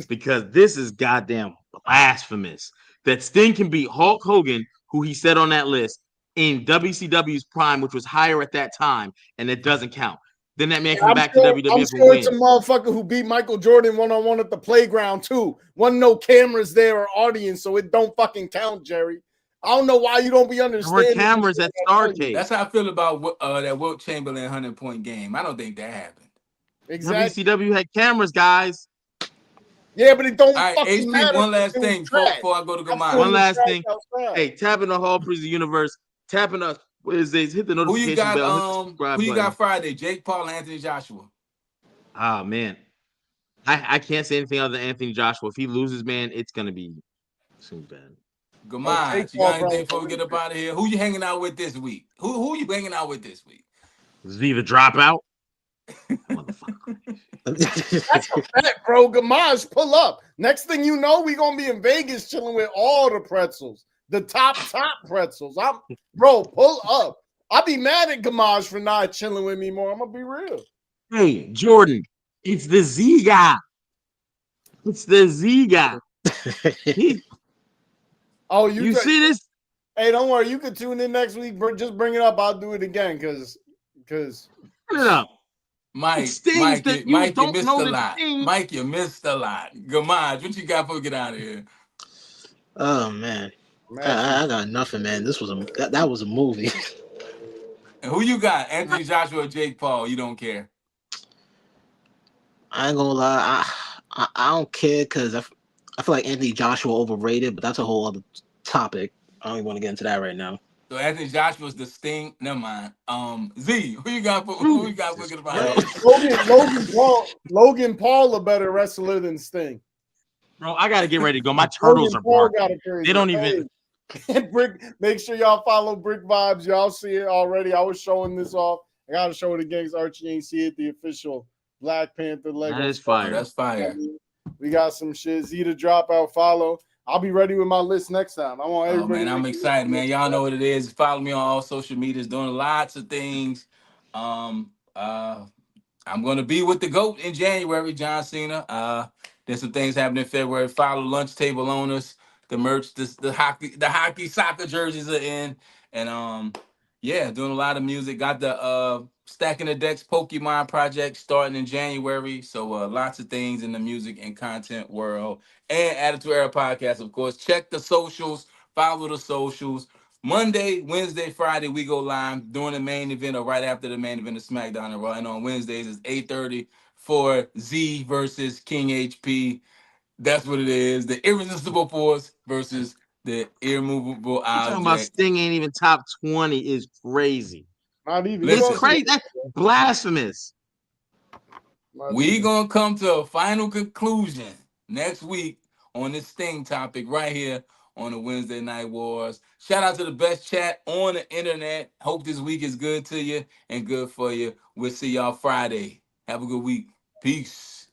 Speaker 1: Because this is goddamn blasphemous. That Sting can beat Hulk Hogan, who he said on that list, in WCW's prime, which was higher at that time, and it doesn't count. Then that man come back to WWF
Speaker 3: I'm
Speaker 1: and
Speaker 3: sure
Speaker 1: win.
Speaker 3: it's a motherfucker who beat Michael Jordan one-on-one at the playground, too. Wasn't no cameras there or audience, so it don't fucking count, Jerry. I don't know why you don't be understanding.
Speaker 1: There were cameras at Starcade.
Speaker 2: That's how I feel about that Wilt Chamberlain 100-point game. I don't think that happened.
Speaker 3: Exactly.
Speaker 1: WCW had cameras, guys.
Speaker 3: Yeah, but it don't
Speaker 2: fucking HP,
Speaker 3: matter.
Speaker 2: One last thing before I go to Gamai.
Speaker 1: One last thing. Hey, tap in the Hall Prison Universe. Tapping us. Wednesdays, hit the notification bell.
Speaker 2: Who you got Friday? Jake Paul and Anthony Joshua.
Speaker 1: Oh man, I can't say anything other than Anthony Joshua. If he loses, man, it's gonna be so bad.
Speaker 2: Gamai, you got anything before we get up out of here? Who you hanging out with this week? Who you hanging out with this week?
Speaker 1: Z the dropout.
Speaker 3: Motherfucker. That's a fact, bro. Gamaj, pull up. Next thing you know, we gonna be in Vegas chilling with all the pretzels. The top pretzels. Bro, pull up. I'll be mad at Gamaj for not chilling with me more. I'm gonna be real.
Speaker 1: Hey, Jordan, it's the Z guy. It's the Z guy. You see this?
Speaker 3: Hey, don't worry. You can tune in next week. Just bring it up. I'll do it again because.
Speaker 1: Turn it up.
Speaker 2: Mike, you missed a lot. Mike, you missed a lot. Gamaj, what you got before we get out of here?
Speaker 4: Oh man. I got nothing, man. This was that was a movie.
Speaker 2: And who you got? Anthony Joshua or Jake Paul? You don't care.
Speaker 4: I ain't gonna lie. I don't care because I feel like Anthony Joshua overrated, but that's a whole other topic. I don't even want to get into that right now.
Speaker 2: So Anthony Joshua's the Sting. Never mind. Z, who you got? Looking
Speaker 3: about Logan Paul a better wrestler than Sting.
Speaker 1: Bro, I gotta get ready to go. My turtles are barking. They don't even.
Speaker 3: Brick, make sure y'all follow Brick Vibes. Y'all see it already. I was showing this off. I gotta show it again. Archie ain't see it. The official Black Panther Lego.
Speaker 1: That is fire.
Speaker 2: That's fire.
Speaker 3: We got some shit. Z the Dropout. Follow. I'll be ready with my list next time. I want everybody.
Speaker 2: Oh man, I'm excited, man. Y'all know what it is. Follow me on all social medias, doing lots of things. I'm gonna be with the GOAT in January, John Cena. There's some things happening in February. Follow Lunch Table Owners. The merch, the hockey soccer jerseys are in, and yeah, doing a lot of music. Got the Stacking the Decks Pokemon project starting in January. So lots of things in the music and content world. And Attitude Era podcast, of course. Check the socials. Follow the socials. Monday, Wednesday, Friday, we go live during the main event or right after the main event of SmackDown and Raw. And on Wednesdays, it's 8:30 for Z versus King HP. That's what it is. The Irresistible Force versus the Immovable Object.
Speaker 1: Talking about Sting ain't even top 20 is crazy.
Speaker 3: Not even.
Speaker 1: It's crazy. That's blasphemous.
Speaker 2: We gonna come to a final conclusion next week on this Sting topic right here on the Wednesday Night Wars. Shout out to the best chat on the internet. Hope this week is good to you and good for you. We'll see y'all Friday. Have a good week. Peace.